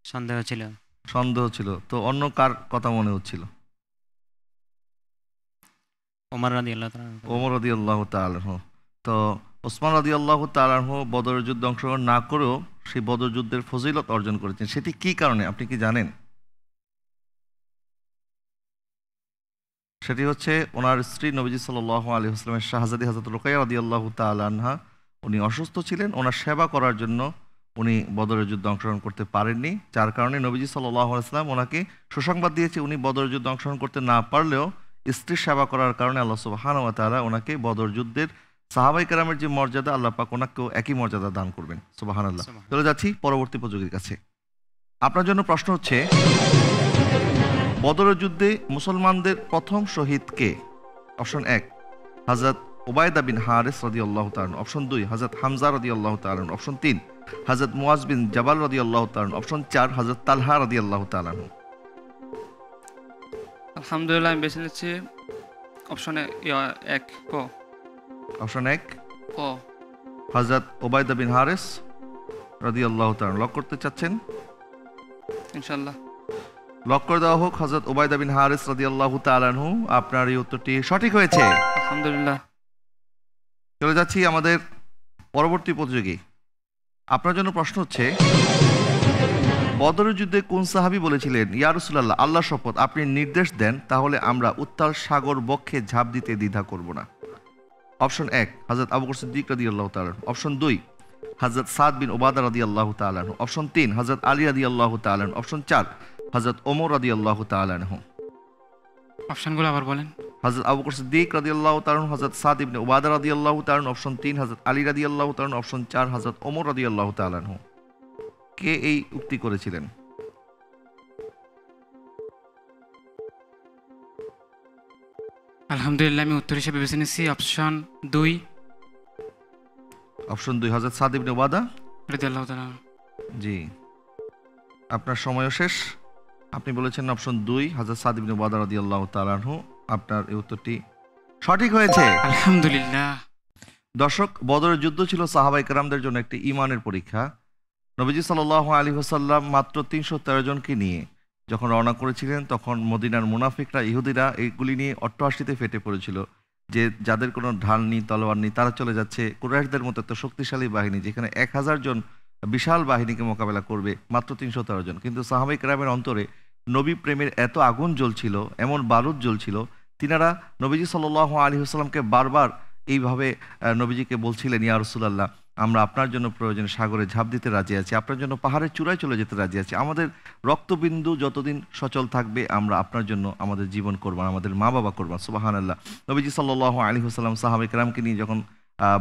সন্দেহ ছিল। সন্দেহ ছিল। তো অন্য কার কথা মনে হচ্ছিল? ওমর রাদিয়াল্লাহু তাআলা আনহু। ওমর রাদিয়াল্লাহু তাআলা আনহু। তো ওসমান রাদিয়াল্লাহু তাআলা আনহু বদরের যুদ্ধে অংশগ্রহণ না করেও সেই বদর যুদ্ধের ফজিলত অর্জন করেছেন। সেটি কি কারণে আপনি কি জানেন? সেটি হচ্ছে ওনার স্ত্রী নবীজি সাল্লাল্লাহু আলাইহি ওয়াসাল্লামের শাহজাদি হযরত রুকাইয়া রাদিয়াল্লাহু তাআলা আনহা, উনি অসুস্থ ছিলেন। ওনার সেবা করার জন্য উনি বদরের যুদ্ধে অংশগ্রহণ করতে পারেননি, যার কারণে নবীজি সাল্লাল্লাহু আলাইহি ওয়াসাল্লাম ওনাকে সুসংবাদ দিয়েছে উনি বদরের যুদ্ধে অংশগ্রহণ করতে না পারলেও স্ত্রীর সেবা করার কারণে আল্লাহ সুবহানাহু ওয়া তাআলা ওনাকে বদর যুদ্ধের সাহাবায়ে কেরামের যে মর্যাদা, আল্লাহ পাক ওনাকেও একই মর্যাদা দান করবেন। সুবহানাল্লাহ। চলে যাচ্ছি পরবর্তী প্রতিযোগীর কাছে। আপনার জন্য প্রশ্ন হচ্ছে, বদরের যুদ্ধে মুসলমানদের প্রথম শহীদ কে? অপশন 1 হযরত উবাইদা বিন হারিস রাদিয়াল্লাহু তাআলা। অপশন 2 হযরত হামজা রাদিয়াল্লাহু তাআলা। অপশন 3 হযরত মুআজ বিন জাবাল রাদিয়াল্লাহু তাআলা। অপশন 4 হযরত তালহা রাদিয়াল্লাহু তাআলা। আলহামদুলিল্লাহ আমি বেছে নিচ্ছি অপশনে 1 ক। অপশন 1 ক। হযরত উবাইদা বিন হারিস রাদিয়াল্লাহু তাআলা। লক করতে চাচ্ছেন? ইনশাআল্লাহ। লক করে দেওয়া হোক হযরত উবাইদা বিন হারিস রাদিয়াল্লাহু তাআলা আনহু। আপনার এই উত্তরটি সঠিক হয়েছে। আলহামদুলিল্লাহ। চলে যাচ্ছি আমাদের পরবর্তী প্রতিযোগী। আপনার জন্য প্রশ্ন হচ্ছে, বদরের যুদ্ধে কোন সাহাবী বলেছিলেন, ইয়া রাসূলুল্লাহ, আল্লাহর শপথ আপনি নির্দেশ দেন তাহলে আমরা উত্তাল সাগর বক্ষে ঝাঁপ দিতে দ্বিধা করব না? অপশন 1 হযরত আবু বকর সিদ্দিক রাদিয়াল্লাহু তাআলা। অপশন 2 হযরত সাদ বিন উবাদা রাদিয়াল্লাহু তাআলা। অপশন 3 হযরত আলী রাদিয়াল্লাহু তাআলা। অপশন 4 হযরত ওমর রাদিয়াল্লাহু তাআলা। অপশনগুলো আবার বলেন। হযরত আবু বকর সিদ্দিক রাদিয়াল্লাহু তাআলা, হযরত সাদ ইবনে উবাদা রাদিয়াল্লাহু তাআলা। অপশন 3 হযরত আলী রাদিয়াল্লাহু তাআলা। অপশন 4 হযরত ওমর রাদিয়াল্লাহু তাআলা। কে এই উক্তি করেছিলেন? আলহামদুলিল্লাহ আমি উত্তর হিসেবে বেছে নিচ্ছি অপশন 2 অপশন 2 হযরত সাদ ইবনে উবাদা রাদিয়াল্লাহু তাআলা। জি, আপনার সময়ও শেষ। আপনি বলেছেন অপশন 2 হযরত সাদ ইবনে উবাদা রাদিয়াল্লাহু তাআলা আনহু। আপনার এই উত্তরটি সঠিক হয়েছে। আলহামদুলিল্লাহ। দর্শক, বদরের যুদ্ধ ছিল সাহাবায়ে কেরামদের জন্য একটি ঈমানের পরীক্ষা। নবীজি সাল্লাল্লাহু আলাইহি ওয়াসাল্লাম মাত্র 313 জনকে নিয়ে যখন রওনা করেছিলেন, তখন মদিনার মুনাফিকরা, ইহুদিরা এইগুলি নিয়ে অট্টহাসিতে ফেটে পড়েছিল যে যাদের কোনো ঢাল নেই, তলোয়ার নেই, তারা চলে যাচ্ছে কুরাইশদের মতো একটা শক্তিশালী বাহিনী যেখানে 1000 জন বিশাল বাহিনীকে মোকাবেলা করবে, মাত্র 313 জন। কিন্তু সাহাবায়ে কেরামের অন্তরে নবী প্রেমের এত আগুন জ্বলছিল, এমন বারুদ জ্বলছিল, তিনারা নবীজি সাল্লাল্লাহু আলাইহি ওয়াসাল্লামকে বারবার এইভাবে নবীজিকে বলছিলেন, ইয়া রাসূলুল্লাহ, আমরা আপনার জন্য প্রয়োজনে সাগরে ঝাঁপ দিতে রাজি আছি, আপনার জন্য পাহাড়ের চূড়ায় চলে যেতে রাজি আছি, আমাদের রক্তবিন্দু যতদিন সচল থাকবে আমরা আপনার জন্য আমাদের জীবন কোরবান, আমাদের মা বাবা কোরবান। সুবহানাল্লাহ। নবীজি সাল্লাল্লাহু আলাইহি ওয়াসাল্লাম সাহাবায়ে কেরামকে নিয়ে যখন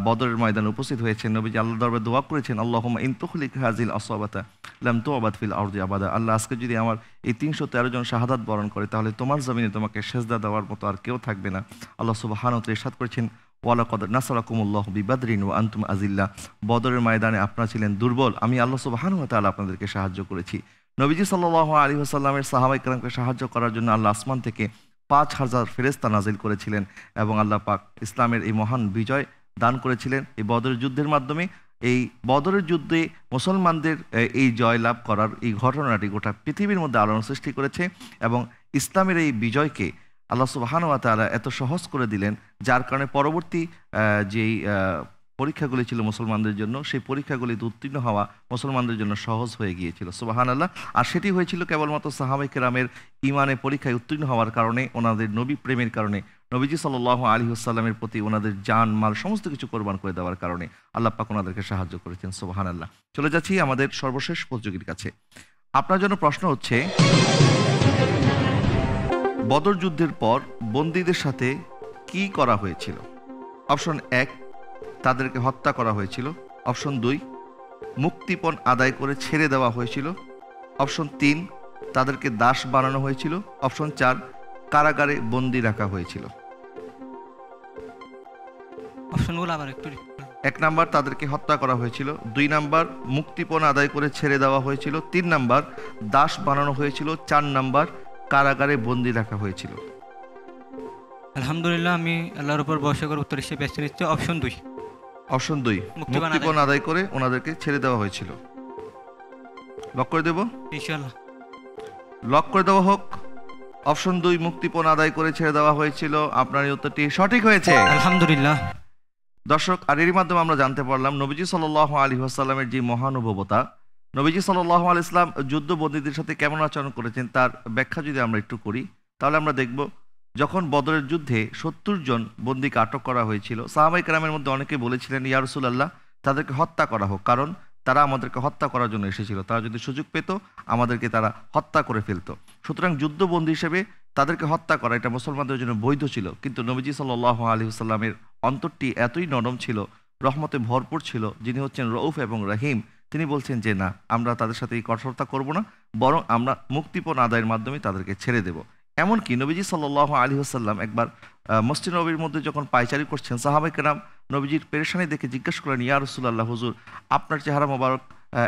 বদরের ময়দানে উপস্থিত হয়েছেন, নবীজি আল্লাহর দরবারে দোয়া করেছেন, আল্লাহুম্মা ইন তুখলিক হাযিল আসাবাতা লাম তু'বাদ ফিল আরদি আবাদা। আল্লাহ, আজকে যদি আমার এই 313 জন শাহাদাত বরণ করে তাহলে তোমার জমিনে তোমাকে সেজদা দেওয়ার মতো আর কেউ থাকবে না। আল্লাহ সুবহানাহু ওয়া তাআলা ইরশাদ করেছেন, ওয়ালাকাদ নাসারাকুমুল্লাহু বিবাদরিন ওয়া আনতুম আযিল্লা। বদরের ময়দানে আপনারা ছিলেন দুর্বল, আমি আল্লাহ সুবহানাহু ওয়া তাআলা আপনাদেরকে সাহায্য করেছি। নবীজি সাল্লাল্লাহু আলাইহি ওয়াসাল্লামের সাহাবায়ে কেরামকে সাহায্য করার জন্য আল্লাহ আসমান থেকে 5000 ফেরেশতা নাজিল করেছিলেন এবং আল্লাহ পাক ইসলামের এই মহান বিজয় দান করেছিলেন এই বদরের যুদ্ধের মাধ্যমে। এই বদরের যুদ্ধে মুসলমানদের এই জয় লাভ করার এই ঘটনাটি গোটা পৃথিবীর মধ্যে আলোড়ন সৃষ্টি করেছে এবং ইসলামের এই বিজয়কে আল্লাহ সুবহানাহু ওয়া তাআলা এত সহজ করে দিলেন, যার কারণে পরবর্তী যেই পরীক্ষাগুলি ছিল মুসলমানদের জন্য, সেই পরীক্ষাগুলিতে উত্তীর্ণ হওয়া মুসলমানদের জন্য সহজ হয়ে গিয়েছিল। সুবহানাল্লাহ। আর সেটি হয়েছিল কেবলমাত্র সাহাবায়ে কেরামের ঈমানের পরীক্ষায় উত্তীর্ণ হওয়ার কারণে, ওনাদের নবী প্রেমের কারণে, নবীজি সাল্লাল্লাহু আলাইহি ওয়াসাল্লামের প্রতি ওনাদের জান মাল সমস্ত কিছু কোরবান করে দেওয়ার কারণে আল্লাহ পাক ওনাদেরকে সাহায্য করেছেন। সুবহানাল্লাহ। চলে যাচ্ছি আমাদের সর্বশেষ প্রতিযোগীর কাছে। আপনার জন্য প্রশ্ন হচ্ছে, বদর যুদ্ধের পর বন্দীদের সাথে কি করা হয়েছিল? অপশন 1 তাদেরকে হত্যা করা হয়েছিল। অপশন 2 মুক্তিপণ আদায় করে ছেড়ে দেওয়া হয়েছিল। অপশন 3 তাদেরকে দাস বানানো হয়েছিল। অপশন 4 কারাগারে বন্দী রাখা হয়েছিল। অপশনগুলো আবার একটু 1 নাম্বার তাদেরকে হত্যা করা হয়েছিল, 2 নাম্বার মুক্তিপণ আদায় করে ছেড়ে দেওয়া হয়েছিল, 3 নাম্বার দাস বানানো হয়েছিল, 4 নাম্বার কারাগারে বন্দী রাখা হয়েছিল। আলহামদুলিল্লাহ আমি আল্লাহর উপর ভরসা করে উত্তর হিসেবে বেছে নিচ্ছি অপশন 2। অপশন 2 মুক্তিপণ আদায় করে ওনাদেরকে ছেড়ে দেওয়া হয়েছিল। লক করে দেব? ইনশাআল্লাহ। লক করে দেওয়া হোক। অপশন 2 মুক্তিপণ আদায় করে ছেড়ে দেওয়া হয়েছিল। আপনার এই উত্তরটি সঠিক হয়েছে। আলহামদুলিল্লাহ। দর্শক, আর এরই মাধ্যমে আমরা জানতে পারলাম নবীজি সাল্লাল্লাহু আলাইহি ওয়াসাল্লামের যে মহানুভবতা, নবীজি সাল্লাল্লাহু আলাইহি ওয়াসাল্লাম যুদ্ধবন্দীদের সাথে কেমন আচরণ করেছেন তার ব্যাখ্যা যদি আমরা একটু করি, তাহলে আমরা দেখব যখন বদরের যুদ্ধে 70 জন বন্দীকে আটক করা হয়েছিল, সাহাবায়ে কেরামের মধ্যে অনেকে বলেছিলেন, ইয়া রাসূলুল্লাহ, তাদেরকে হত্যা করা হোক, কারণ তারা আমাদেরকে হত্যা করার জন্য এসেছিল, তারা যদি সুযোগ পেত আমাদেরকে তারা হত্যা করে ফেলতো। সুতরাং যুদ্ধবন্দী হিসেবে তাদেরকে হত্যা করা এটা মুসলমানদের জন্য বৈধ ছিল। কিন্তু নবীজি সাল্লাল্লাহু আলাইহি ওয়াসাল্লামের অন্তরটি এতই নরম ছিল, রহমতে ভরপুর ছিল, যিনি হচ্ছেন রউফ এবং রহিম, তিনি বলছেন যে না, আমরা তাদের সাথে এই কঠোরতা করব না, বরং আমরা মুক্তিপণ আদায়ের মাধ্যমে তাদেরকে ছেড়ে দেব। এমনকি নবীজি সাল্লাল্লাহু আলাইহি ওয়াসাল্লাম একবার মসজিদ নববীর মধ্যে যখন পায়চারি করছেন, সাহাবায়ে কেরাম নবীজির পেরেশানি দেখে জিজ্ঞেস করলেন, ইয়া রাসূলুল্লাহ, হুজুর, আপনার চেহারা মোবারক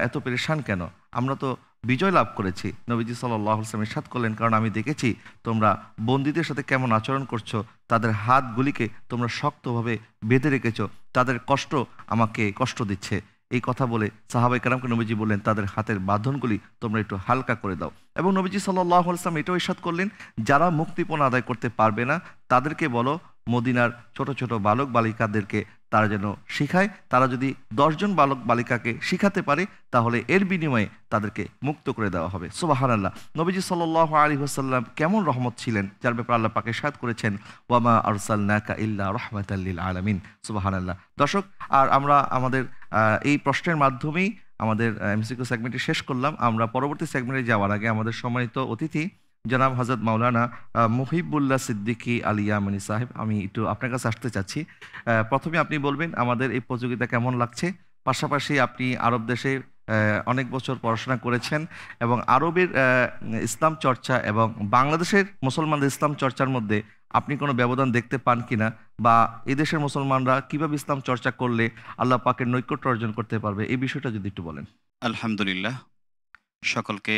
এত পেরেশান কেন? আমরা তো বিজয় লাভ করেছি। নবীজি সাল্লাল্লাহু আলাইহি ওয়াসাল্লাম ইরশাদ করলেন, কারণ আমি দেখেছি তোমরা বন্দীদের সাথে কেমন আচরণ করছো, তাদের হাতগুলিকে তোমরা শক্তভাবে বেঁধে রেখেছো, তাদের কষ্ট আমাকে কষ্ট দিচ্ছে। এই কথা বলে সাহাবায়ে কেরামকে নবীজি বললেন, তাদের হাতের বাঁধনগুলি তোমরা একটু হালকা করে দাও। এবং নবীজি সাল্লাল্লাহু আলাইহি ওয়াসাল্লাম এটাও ইরশাদ করলেন, যারা মুক্তিপণ আদায় করতে পারবে না তাদেরকে বলো মদিনার ছোট ছোট বালক বালিকাদেরকে তারা যেন শিখায়। তারা যদি 10 জন বালক বালিকাকে শিখাতে পারে তাহলে এর বিনিময়ে তাদেরকে মুক্ত করে দেওয়া হবে। সুবহানাল্লাহ। নবীজি সাল্লাল্লাহু আলাইহি ওয়াসাল্লাম কেমন রহমত ছিলেন, যার ব্যাপারে আল্লাহ পাক ইরশাদ করেছেন, ওয়ামা আরসালনাকা ইল্লা রাহমাতাল লিল আলামিন। সুবহানাল্লাহ। দর্শক, আর আমরা আমাদের এই প্রশ্নের মাধ্যমেই আমাদের এমসিকিউ সেগমেন্টটি শেষ করলাম। আমরা পরবর্তী সেগমেন্টে যাওয়ার আগে আমাদের সম্মানিত অতিথি জনাব হযরত মাওলানা মুহিবুল্লাহ সিদ্দিকী আল ইয়ামানী সাহেব, আমি একটু আপনার কাছে আসতে চাচ্ছি। প্রথমে আপনি বলবেন আমাদের এই প্রতিযোগিতা কেমন লাগছে, পাশাপাশি আপনি আরব দেশে অনেক বছর পড়াশোনা করেছেন এবং আরবের ইসলাম চর্চা এবং বাংলাদেশের মুসলমানদের ইসলাম চর্চার মধ্যে আপনি কোনো ব্যবধান দেখতে পান কিনা, বা এদেশের মুসলমানরা কিভাবে ইসলাম চর্চা করলে আল্লাহ পাকের নৈকট্য অর্জন করতে পারবে, এই বিষয়টা যদি একটু বলেন। আলহামদুলিল্লাহ, সকলকে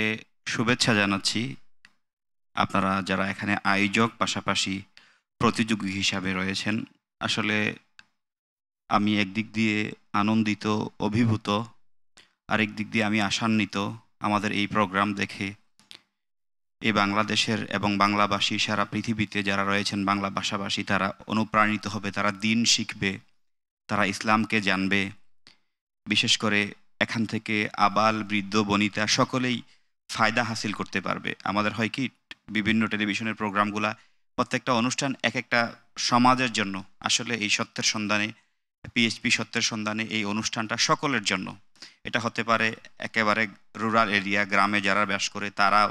শুভেচ্ছা জানাচ্ছি। আপনারা যারা এখানে আয়োজক পাশাপাশি প্রতিযোগী হিসাবে রয়েছেন, আসলে আমি একদিক দিয়ে আনন্দিত, অভিভূত, আরেক দিক দিয়ে আমি আশান্বিত আমাদের এই প্রোগ্রাম দেখে। এই বাংলাদেশের এবং বাংলাভাষী সারা পৃথিবীতে যারা রয়েছেন বাংলা ভাষাভাষী, তারা অনুপ্রাণিত হবে, তারা দিন শিখবে, তারা ইসলামকে জানবে। বিশেষ করে এখান থেকে আবাল বৃদ্ধ বনিতা সকলেই ফায়দা হাসিল করতে পারবে। আমাদের হয় কি, বিভিন্ন টেলিভিশনের প্রোগ্রামগুলা প্রত্যেকটা অনুষ্ঠান এক একটা সমাজের জন্য। আসলে এই সত্যের সন্ধানে, পিএইচপি সত্যের সন্ধানে এই অনুষ্ঠানটা সকলের জন্য। এটা হতে পারে একেবারে রুরাল এরিয়া, গ্রামে যারা বাস করে তারাও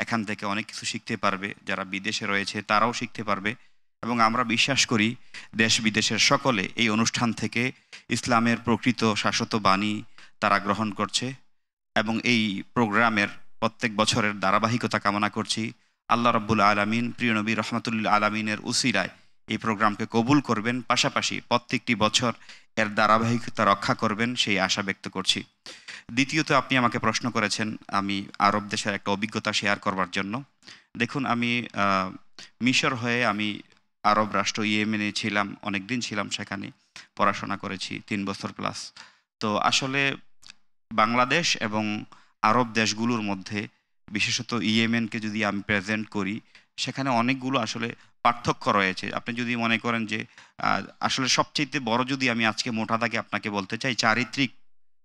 এখান থেকে অনেক কিছু শিখতে পারবে, যারা বিদেশে রয়েছে তারাও শিখতে পারবে। এবং আমরা বিশ্বাস করি দেশ বিদেশের সকলে এই অনুষ্ঠান থেকে ইসলামের প্রকৃত শাশ্বত বাণী তারা গ্রহণ করছে। এবং এই প্রোগ্রামের প্রত্যেক বছরের ধারাবাহিকতা কামনা করছি। আল্লাহ রাব্বুল আলামিন প্রিয় নবী রহমাতুল্লিল আলামিনের উসিলায় এই প্রোগ্রামকে কবুল করবেন, পাশাপাশি প্রত্যেকটি বছর এর ধারাবাহিকতা রক্ষা করবেন, সেই আশা ব্যক্ত করছি। দ্বিতীয়ত, আপনি আমাকে প্রশ্ন করেছেন আমি আরব দেশের একটা অভিজ্ঞতা শেয়ার করবার জন্য। দেখুন, আমি মিশর হয়ে আমি আরব রাষ্ট্র ইয়েমেনে ছিলাম, অনেক দিন ছিলাম সেখানে, পড়াশোনা করেছি 3 বছর প্লাস। তো আসলে বাংলাদেশ এবং আরব দেশগুলোর মধ্যে, বিশেষত ইয়েমেনকে যদি আমি প্রেজেন্ট করি, সেখানে অনেকগুলো আসলে পার্থক্য রয়েছে। আপনি যদি মনে করেন যে আসলে সবচেয়ে বড়, যদি আমি আজকে মোটা দাগে আপনাকে বলতে চাই, চারিত্রিক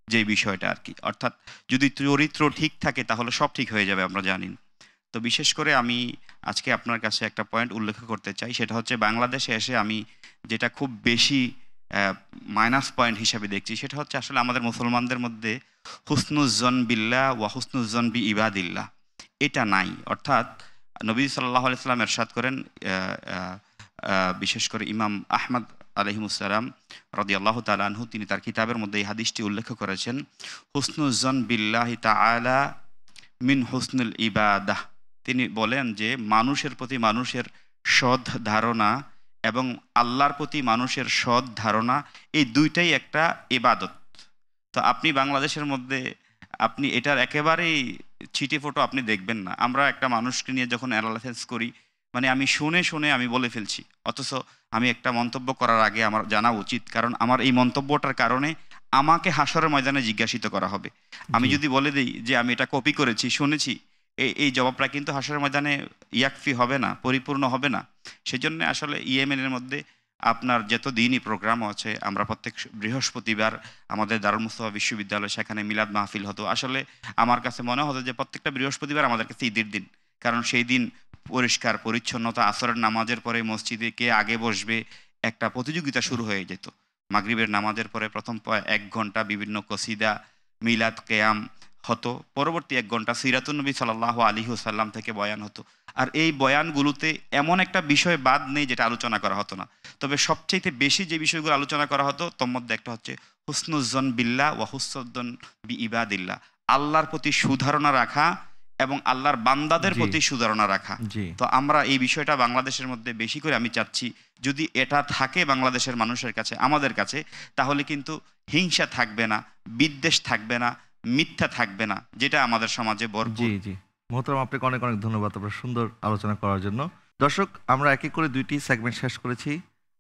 যে বিষয়টা আর কি, অর্থাৎ যদি চরিত্র ঠিক থাকে তাহলে সব ঠিক হয়ে যাবে, আমরা জানি। তো বিশেষ করে আমি আজকে আপনার কাছে একটা পয়েন্ট উল্লেখ করতে চাই, সেটা হচ্ছে বাংলাদেশে এসে আমি যেটা খুব বেশি মাইনাস পয়েন্ট হিসাবে দেখছি, সেটা হচ্ছে আসলে আমাদের মুসলমানদের মধ্যে হুসনুজ্জন বিল্লাহ ওয়া হুসনুজ্জন বি ইবাদিল্লাহ এটা নাই। অর্থাৎ নবী সাল্লাল্লাহু আলাইহি সাল্লাম ইরশাদ করেন, বিশেষ করে ইমাম আহমদ আলাইহিমুসসালাম রাদিয়াল্লাহু তাআলা আনহু, তিনি তার কিতাবের মধ্যে এই হাদিসটি উল্লেখ করেছেন, হুসনুজ্জন বিল্লাহি তাআলা মিন হুসনুল ইবাদাহ। তিনি বলেন যে মানুষের প্রতি মানুষের সৎ ধারণা এবং আল্লাহর প্রতি মানুষের সৎ ধারণা, এই দুইটাই একটা ইবাদত। তো আপনি বাংলাদেশের মধ্যে আপনি এটার একেবারেই ছিটে ফোটো আপনি দেখবেন না। আমরা একটা মানুষকে নিয়ে যখন অ্যানালাইসিস করি, মানে আমি শুনে আমি বলে ফেলছি, অথচ আমি একটা মন্তব্য করার আগে আমার জানা উচিত, কারণ আমার এই মন্তব্যটার কারণে আমাকে হাসরের ময়দানে জিজ্ঞাসিত করা হবে। আমি যদি বলে দিই যে আমি এটা কপি করেছি, শুনেছি, এই জবাবটা কিন্তু হাসরের ময়দানে ইয়াকফি হবে না, পরিপূর্ণ হবে না। সেজন্য আসলে ইয়েমেনের মধ্যে আপনার যত দিনই প্রোগ্রাম আছে, আমরা প্রত্যেক বৃহস্পতিবার আমাদের দারুল মুস্তাফা বিশ্ববিদ্যালয় সেখানে মিলাদ মাহফিল হতো। আসলে আমার কাছে মনে হতো যে প্রত্যেকটা বৃহস্পতিবার আমাদের কাছে ঈদের দিন, কারণ সেই দিন পরিষ্কার পরিচ্ছন্নতা, আসরের নামাজের পরে মসজিদে কে আগে বসবে একটা প্রতিযোগিতা শুরু হয়ে যেত। মাগরিবের নামাজের পরে প্রথম 1 ঘন্টা বিভিন্ন কসিদা, মিলাদ, কেয়াম হতো, পরবর্তী 1 ঘন্টা সিরাতুন নবী সাল্লাল্লাহু আলাইহি ওয়াসাল্লাম থেকে বয়ান হতো। আর এই বয়ানগুলোতে এমন একটা বিষয় বাদ নেই যেটা আলোচনা করা হতো না। তবে সবচেয়ে বেশি যে বিষয়গুলো আলোচনা করা হতো তোর মধ্যে একটা হচ্ছে হুসনুজ্জন বিল্লাহ ওয়া হুসনুজ্জন বি ইবাদিল্লাহ, আল্লাহর প্রতি সুধারণা রাখা এবং আল্লাহর বান্দাদের প্রতি সুধারণা রাখা। তো আমরা এই বিষয়টা বাংলাদেশের মধ্যে বেশি করে আমি চাচ্ছি, যদি এটা থাকে বাংলাদেশের মানুষের কাছে, আমাদের কাছে, তাহলে কিন্তু হিংসা থাকবে না, বিদ্বেষ থাকবে না, মিথ্যা থাকবে না, যেটা আমাদের সমাজে ভরপুর। জি জি মোহতারাম, আপনাকে অনেক অনেক ধন্যবাদ আপনার সুন্দর আলোচনা করার জন্য। দর্শক, আমরা এক এক করে 2টি সেগমেন্ট শেষ করেছি।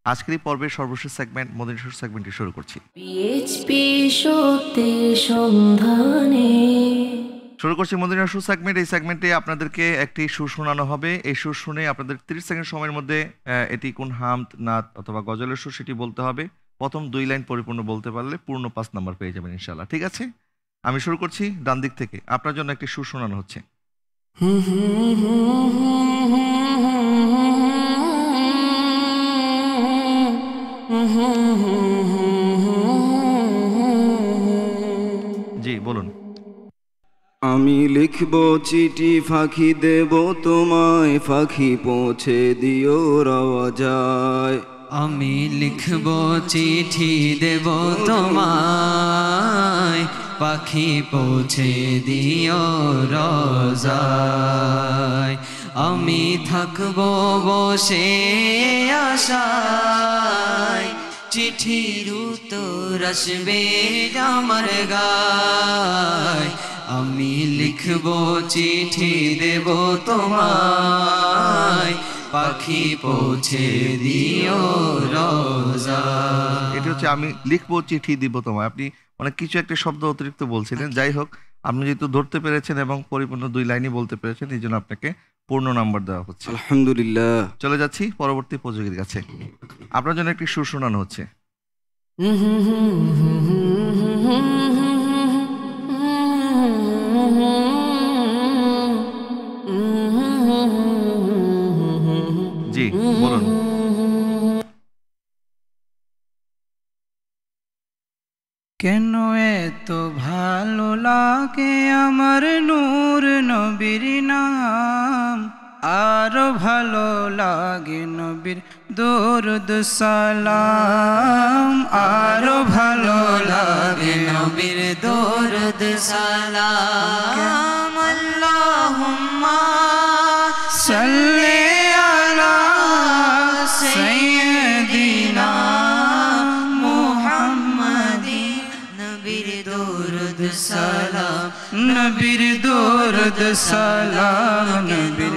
আজকের এই পর্বের সর্বশেষ সেগমেন্ট মদিনা শুর সেগমেন্টটি শুরু করছি। পিএইচপি সত্যের সন্ধানে শুরু করছি মদিনা সুর সেগমেন্ট। এই সেগমেন্টে আপনাদেরকে একটি সুর শোনানো হবে। এই সুর শুনে আপনাদের 30 সেকেন্ড সময়ের মধ্যে এটি কোন হামদ, নাত অথবা গজলের সুর সেটি বলতে হবে। প্রথম 2 লাইন পরিপূর্ণ বলতে পারলে পূর্ণ 5 নাম্বার পেয়ে যাবেন ইনশাআল্লাহ। ঠিক আছে, আমি শুরু করছি ডান দিক থেকে। আপনার জন্য একটি সুর শোনানো হচ্ছে। জি বলুন। আমি লিখব চিঠি ফাঁকি দেব তোমায়, ফাঁকি পৌঁছে দিও রওজায়। আমি লিখব চিঠি দেব তোমায়, পাখি পৌঁছে দিও রোজায়। আমি থাকব বসে আশায়, চিঠির উত্তর আসবে আমার গায়। আমি লিখব চিঠি দেব তোমায়, পাখি পৌঁছে দিও রোজায়। এটি হচ্ছে আমি লিখবো চিঠি দিব তোমায়। আপনি অনেক কিছু একটা শব্দ অতিরিক্ত বলছিলেন। যাই হোক, আপনি যেহেতু ধরতে পেরেছেন এবং পরিপূর্ণ 2 লাইনই বলতে পেরেছেন, এই জন্য আপনাকে পূর্ণ নাম্বার দেওয়া হচ্ছে। আলহামদুলিল্লাহ। চলে যাচ্ছি পরবর্তী প্রতিযোগীর কাছে। আপনার জন্য একটি সুর শোনানো হচ্ছে। জি বলুন। কেন এত ভালো লাগে আমার নূর নবীর নাম, আরো ভালো লাগে নবীর দরুদ সালাম, আরো ভালো লাগে নবীর দরুদ সালাম। আল্লাহুম্মা সাল্লি আলা সাইয়্যিদিনা মুহাম্মাদিন। নবীর দরুদ সালাম, নবীর দরুদ সালাম, নবীর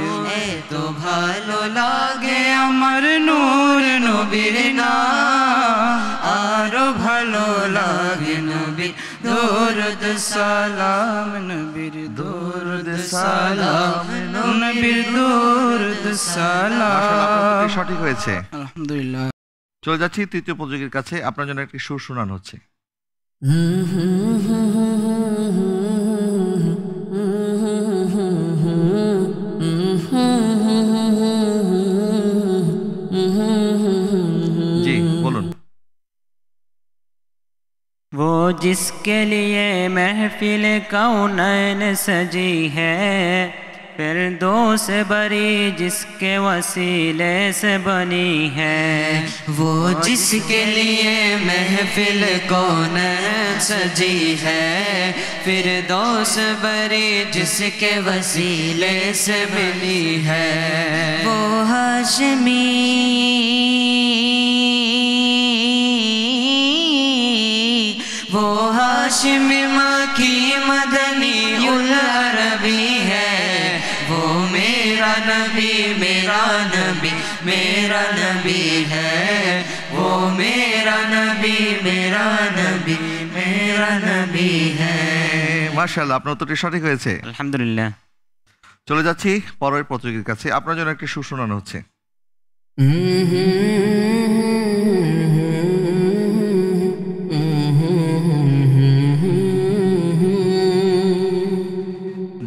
এত ভালো লাগে আমার নূর নবীর নাম, আরো ভালো লাগে নবীর দরুদ সালাম, নবীর দরুদ সালাম, নবীর দরুদ সালাম। সঠিক হয়েছে, আলহামদুলিল্লাহ। চলে যাচ্ছি তৃতীয় প্রতিযোগীর কাছে। আপনার জন্য একটি সুর শোনানো হচ্ছে। জি বলুন। वो जिसके लिए महफिल कौनैन सजी है, फिरदौस बरी जिसके वसीले से बनी है। वो जिसके लिए महफिल कौनैन सजी है, फिरदौस बरी जिसके वसीले से बनी है। वो हाशमी वो हाशिमी मकी मदनी उल अरबी है। वो मेरा नबी मेरा नबी मेरा नबी है। वो मेरा नबी मेरा नबी मेरा नबी है। মাশাআল্লাহ, আপনার উত্তরটি সঠিক হয়েছে। আলহামদুলিল্লাহ। চলে যাচ্ছি পরের প্রতিযোগীর কাছে। আপনার জন্য একটি সুর শোনানো হচ্ছে।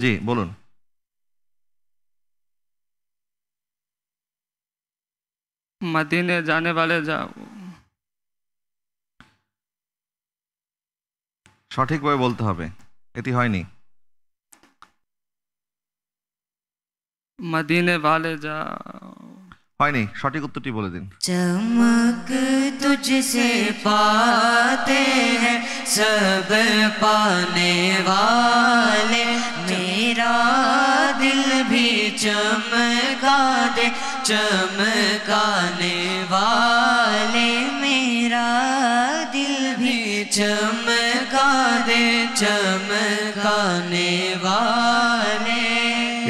জি বলুন। मदीने जाने वाले সঠিকভাবে বলতে হবে, এটি হয়নি। मदीने वाले হয়নি, সঠিক উত্তরটি বলে দিন। चमक तुझसे पाते हैं सब पाने वाले, मेरा दिल भी चमका दे चमकाने वाले, मेरा दिल भी चमका दे दे चमकाने वाले।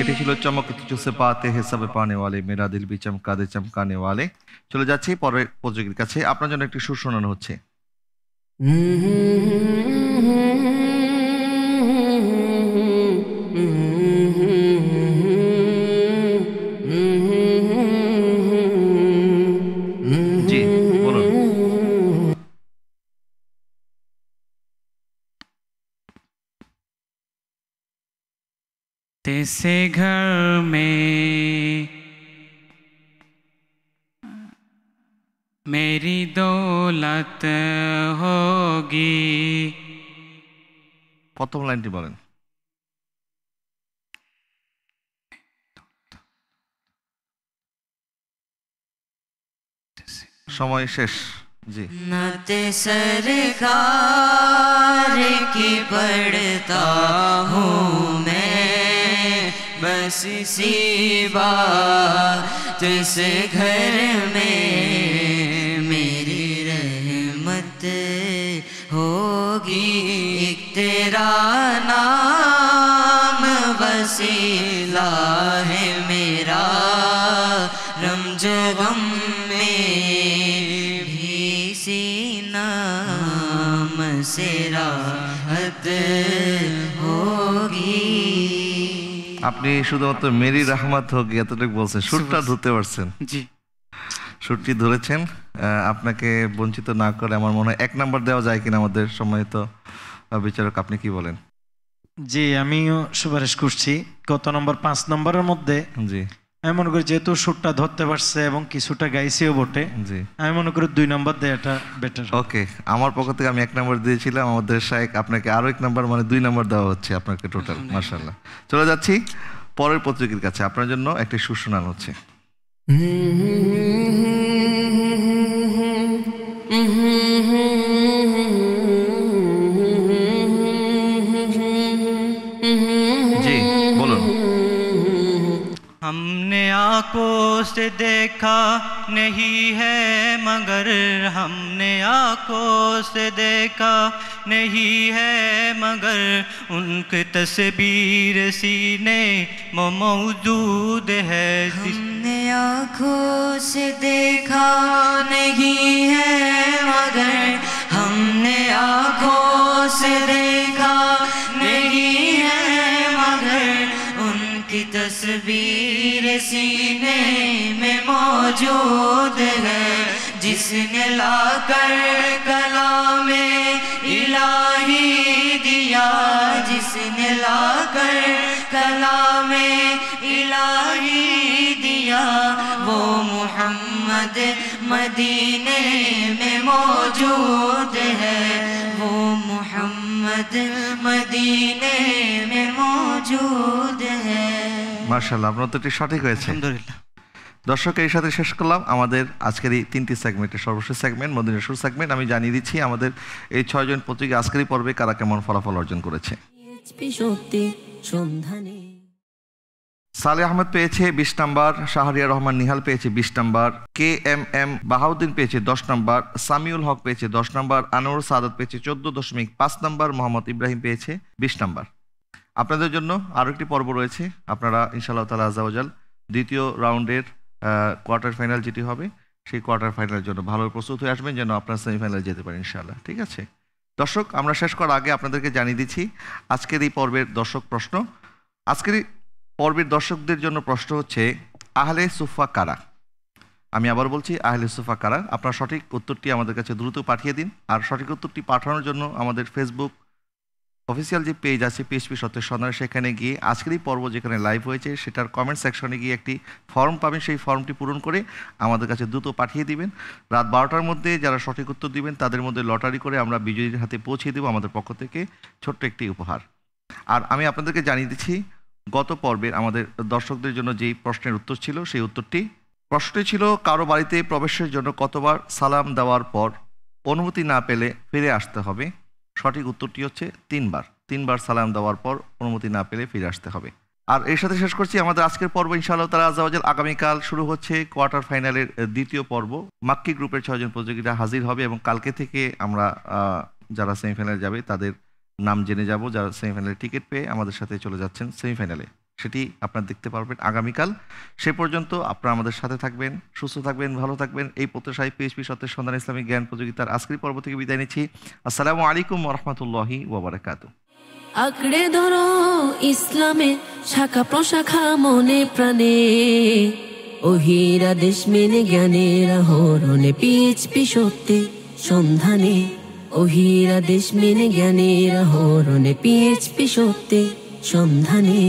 এটি ছিল চমক তুঝসে পাতে হে সব পানে ওয়ালে মেরা দিল ভি চমকা দে চমকানে ওয়ালে। চলে যাচ্ছি পরের প্রতিযোগীর কাছে, আপনার জন্য একটি সুর শোনানো হচ্ছে। জি বলুন। तेरे घर में मेरी दौलत होगी। প্রথম লাইনটি বলেন। সময় শেষ। জি नते सरकार की पढ़ता हूँ मैं, बस इसी बात से घर में मेरी रहमत होगी। एक तेरा नाम वसीला है मेरा, रमज गम में भी सी नाम से राहत होगी। আপনি শুধুমাত্র মেরি রহমত হোক এতটুকু বলছেন, সুরটা ধরতে পারছেন। জি সুরটি ধরেছেন। আপনাকে বঞ্চিত না করে আমার মনে হয় 1 নাম্বার দেওয়া যায় কিনা আমাদের সম্মানিত বিচারক, আপনি কি বলেন? জি আমিও সুপারিশ করছি কত নম্বর 5 নম্বরের মধ্যে। জি আমি মনে করি যেহেতু সুরটা ধরতে পারছে এবং কিছুটা গাইছেও বটে, জি আমি মনে করি 2 নম্বর দেওয়াটা বেটার। ওকে, আমার পক্ষ থেকে আমি 1 নাম্বার দিয়েছিলাম, আমাদের শায়েক আপনাকে আরো 1 নাম্বার মানে 2 নাম্বার দেওয়া হচ্ছে আপনাকে টোটাল। মাশাআল্লাহ। চলে যাচ্ছি পরের প্রতিযোগীর কাছে, আপনার জন্য একটি সুর শোনানো হচ্ছে। জি বলুন। हमने आंखों से देखा नहीं है मगर, हमने आंखों से देखा नहीं है मगर, उनकी तस्वीर सीने में मौजूद है। हमने आँखों से देखा नहीं है मगर, हमने आँखों से देखा नहीं है मगर, उनकी तस्वीर सीने में मौजूद है। जिसने लाकर कलामे इलाही दिया, जिसने लाकर कलामे इलाही दिया, वो मोहम्मद मदीने में मौजूद है। वो मोहम्मद मदीने में मौजूद है। মাশাআল্লাহ, আপনার তো এটি সঠিক হয়েছে। अल्हम्दुलिल्लाह। দর্শক এই সাথে শেষ করলাম আমাদের আজকের এই 3টি সেগমেন্টের সর্বশেষ সেগমেন্ট মদিনার সুর সেগমেন্ট। আমি জানিয়ে দিচ্ছি আমাদের এই 6 জন প্রতিযোগী আজকের এই পর্বে কারা কেমন ফলাফল অর্জন করেছে। এইচপি শক্তি সন্ধানে সালে আহমেদ পেয়েছে 20 নাম্বার, শাহরিয়ার রহমান নিহাল পেয়েছে 20 নাম্বার, KMM বাহাউদ্দিন পেয়েছে 10 নাম্বার, সামিউল হক পেয়েছে 10 নাম্বার, আনোয়ার সাদাত পেয়েছে 14.5 নাম্বার, মোহাম্মদ ইব্রাহিম পেয়েছে 20 নাম্বার। আপনাদের জন্য আরও একটি পর্ব রয়েছে, আপনারা ইনশাআল্লাহ তাআলা আযজা ওয়া জাল দ্বিতীয় রাউন্ডের কোয়ার্টার ফাইনাল যেটি হবে সেই কোয়ার্টার ফাইনালের জন্য ভালো প্রস্তুত হয়ে আসবেন যেন আপনারা সেমিফাইনালে যেতে পারেন ইনশাআল্লাহ। ঠিক আছে দর্শক, আমরা শেষ করার আগে আপনাদেরকে জানিয়ে দিচ্ছি আজকের এই পর্বের দর্শক প্রশ্ন। আজকের এই পর্বের দর্শকদের জন্য প্রশ্ন হচ্ছে আহলে সুফা কারা। আমি আবার বলছি আহলে সুফা কারা। আপনার সঠিক উত্তরটি আমাদের কাছে দ্রুত পাঠিয়ে দিন। আর সঠিক উত্তরটি পাঠানোর জন্য আমাদের ফেসবুক অফিসিয়াল যে পেজ আছে পিএসপি সত্যের সন্ধান, সেখানে গিয়ে আজকের এই পর্ব যেখানে লাইভ হয়েছে সেটার কমেন্ট সেকশনে গিয়ে একটি ফর্ম পাবেন, সেই ফর্মটি পূরণ করে আমাদের কাছে দ্রুত পাঠিয়ে দিবেন। রাত 12টার মধ্যে যারা সঠিক উত্তর দিবেন তাদের মধ্যে লটারি করে আমরা বিজয়ীর হাতে পৌঁছে দেবো আমাদের পক্ষ থেকে ছোট্ট একটি উপহার। আর আমি আপনাদেরকে জানিয়ে দিচ্ছি গত পর্বের আমাদের দর্শকদের জন্য যেই প্রশ্নের উত্তর ছিল সেই প্রশ্নটি ছিল কারো বাড়িতে প্রবেশের জন্য কতবার সালাম দেওয়ার পর অনুমতি না পেলে ফিরে আসতে হবে। সঠিক উত্তরটি হচ্ছে 3বার। 3বার সালাম দেওয়ার পর অনুমতি না পেলে ফিরে আসতে হবে। আর এর সাথে শেষ করছি আমাদের আজকের পর্ব ইনশাআল্লাহ তাআলা আযজা ওয়া জাল। আগামীকাল শুরু হচ্ছে কোয়ার্টার ফাইনালের দ্বিতীয় পর্ব। মাক্কি গ্রুপের 6 জন প্রতিযোগীরা হাজির হবে এবং কালকে থেকে আমরা যারা সেমিফাইনালে যাবে তাদের নাম জেনে যাব যারা সেমিফাইনালে টিকিট পেয়ে আমাদের সাথে চলে যাচ্ছেন সেমিফাইনালে। সেটি আপনারা দেখতে পারবেন আগামীকাল। সে পর্যন্ত আপনারা আমাদের সাথে থাকবেন, সুস্থ থাকবেন, ভালো থাকবেন। এই প্রত্যাশায় পিএইচপি সত্যের সন্ধান ইসলামিক জ্ঞান প্রতিযোগিতার আজকের পর্ব থেকে বিদায় নিচ্ছি। আসসালামু আলাইকুম ওয়া রাহমাতুল্লাহি ওয়া বারাকাতুহু। আঁকড়ে ধরো ইসলামের শাখা প্রশাখা মনে প্রাণে, ওহিরা দেশ মেনে জ্ঞানের আহরণে পিএইচপি সত্যে সন্ধানে, ওহিরা দেশ মেনে জ্ঞানের আহরণে পিএইচপি সত্যে সন্ধানে।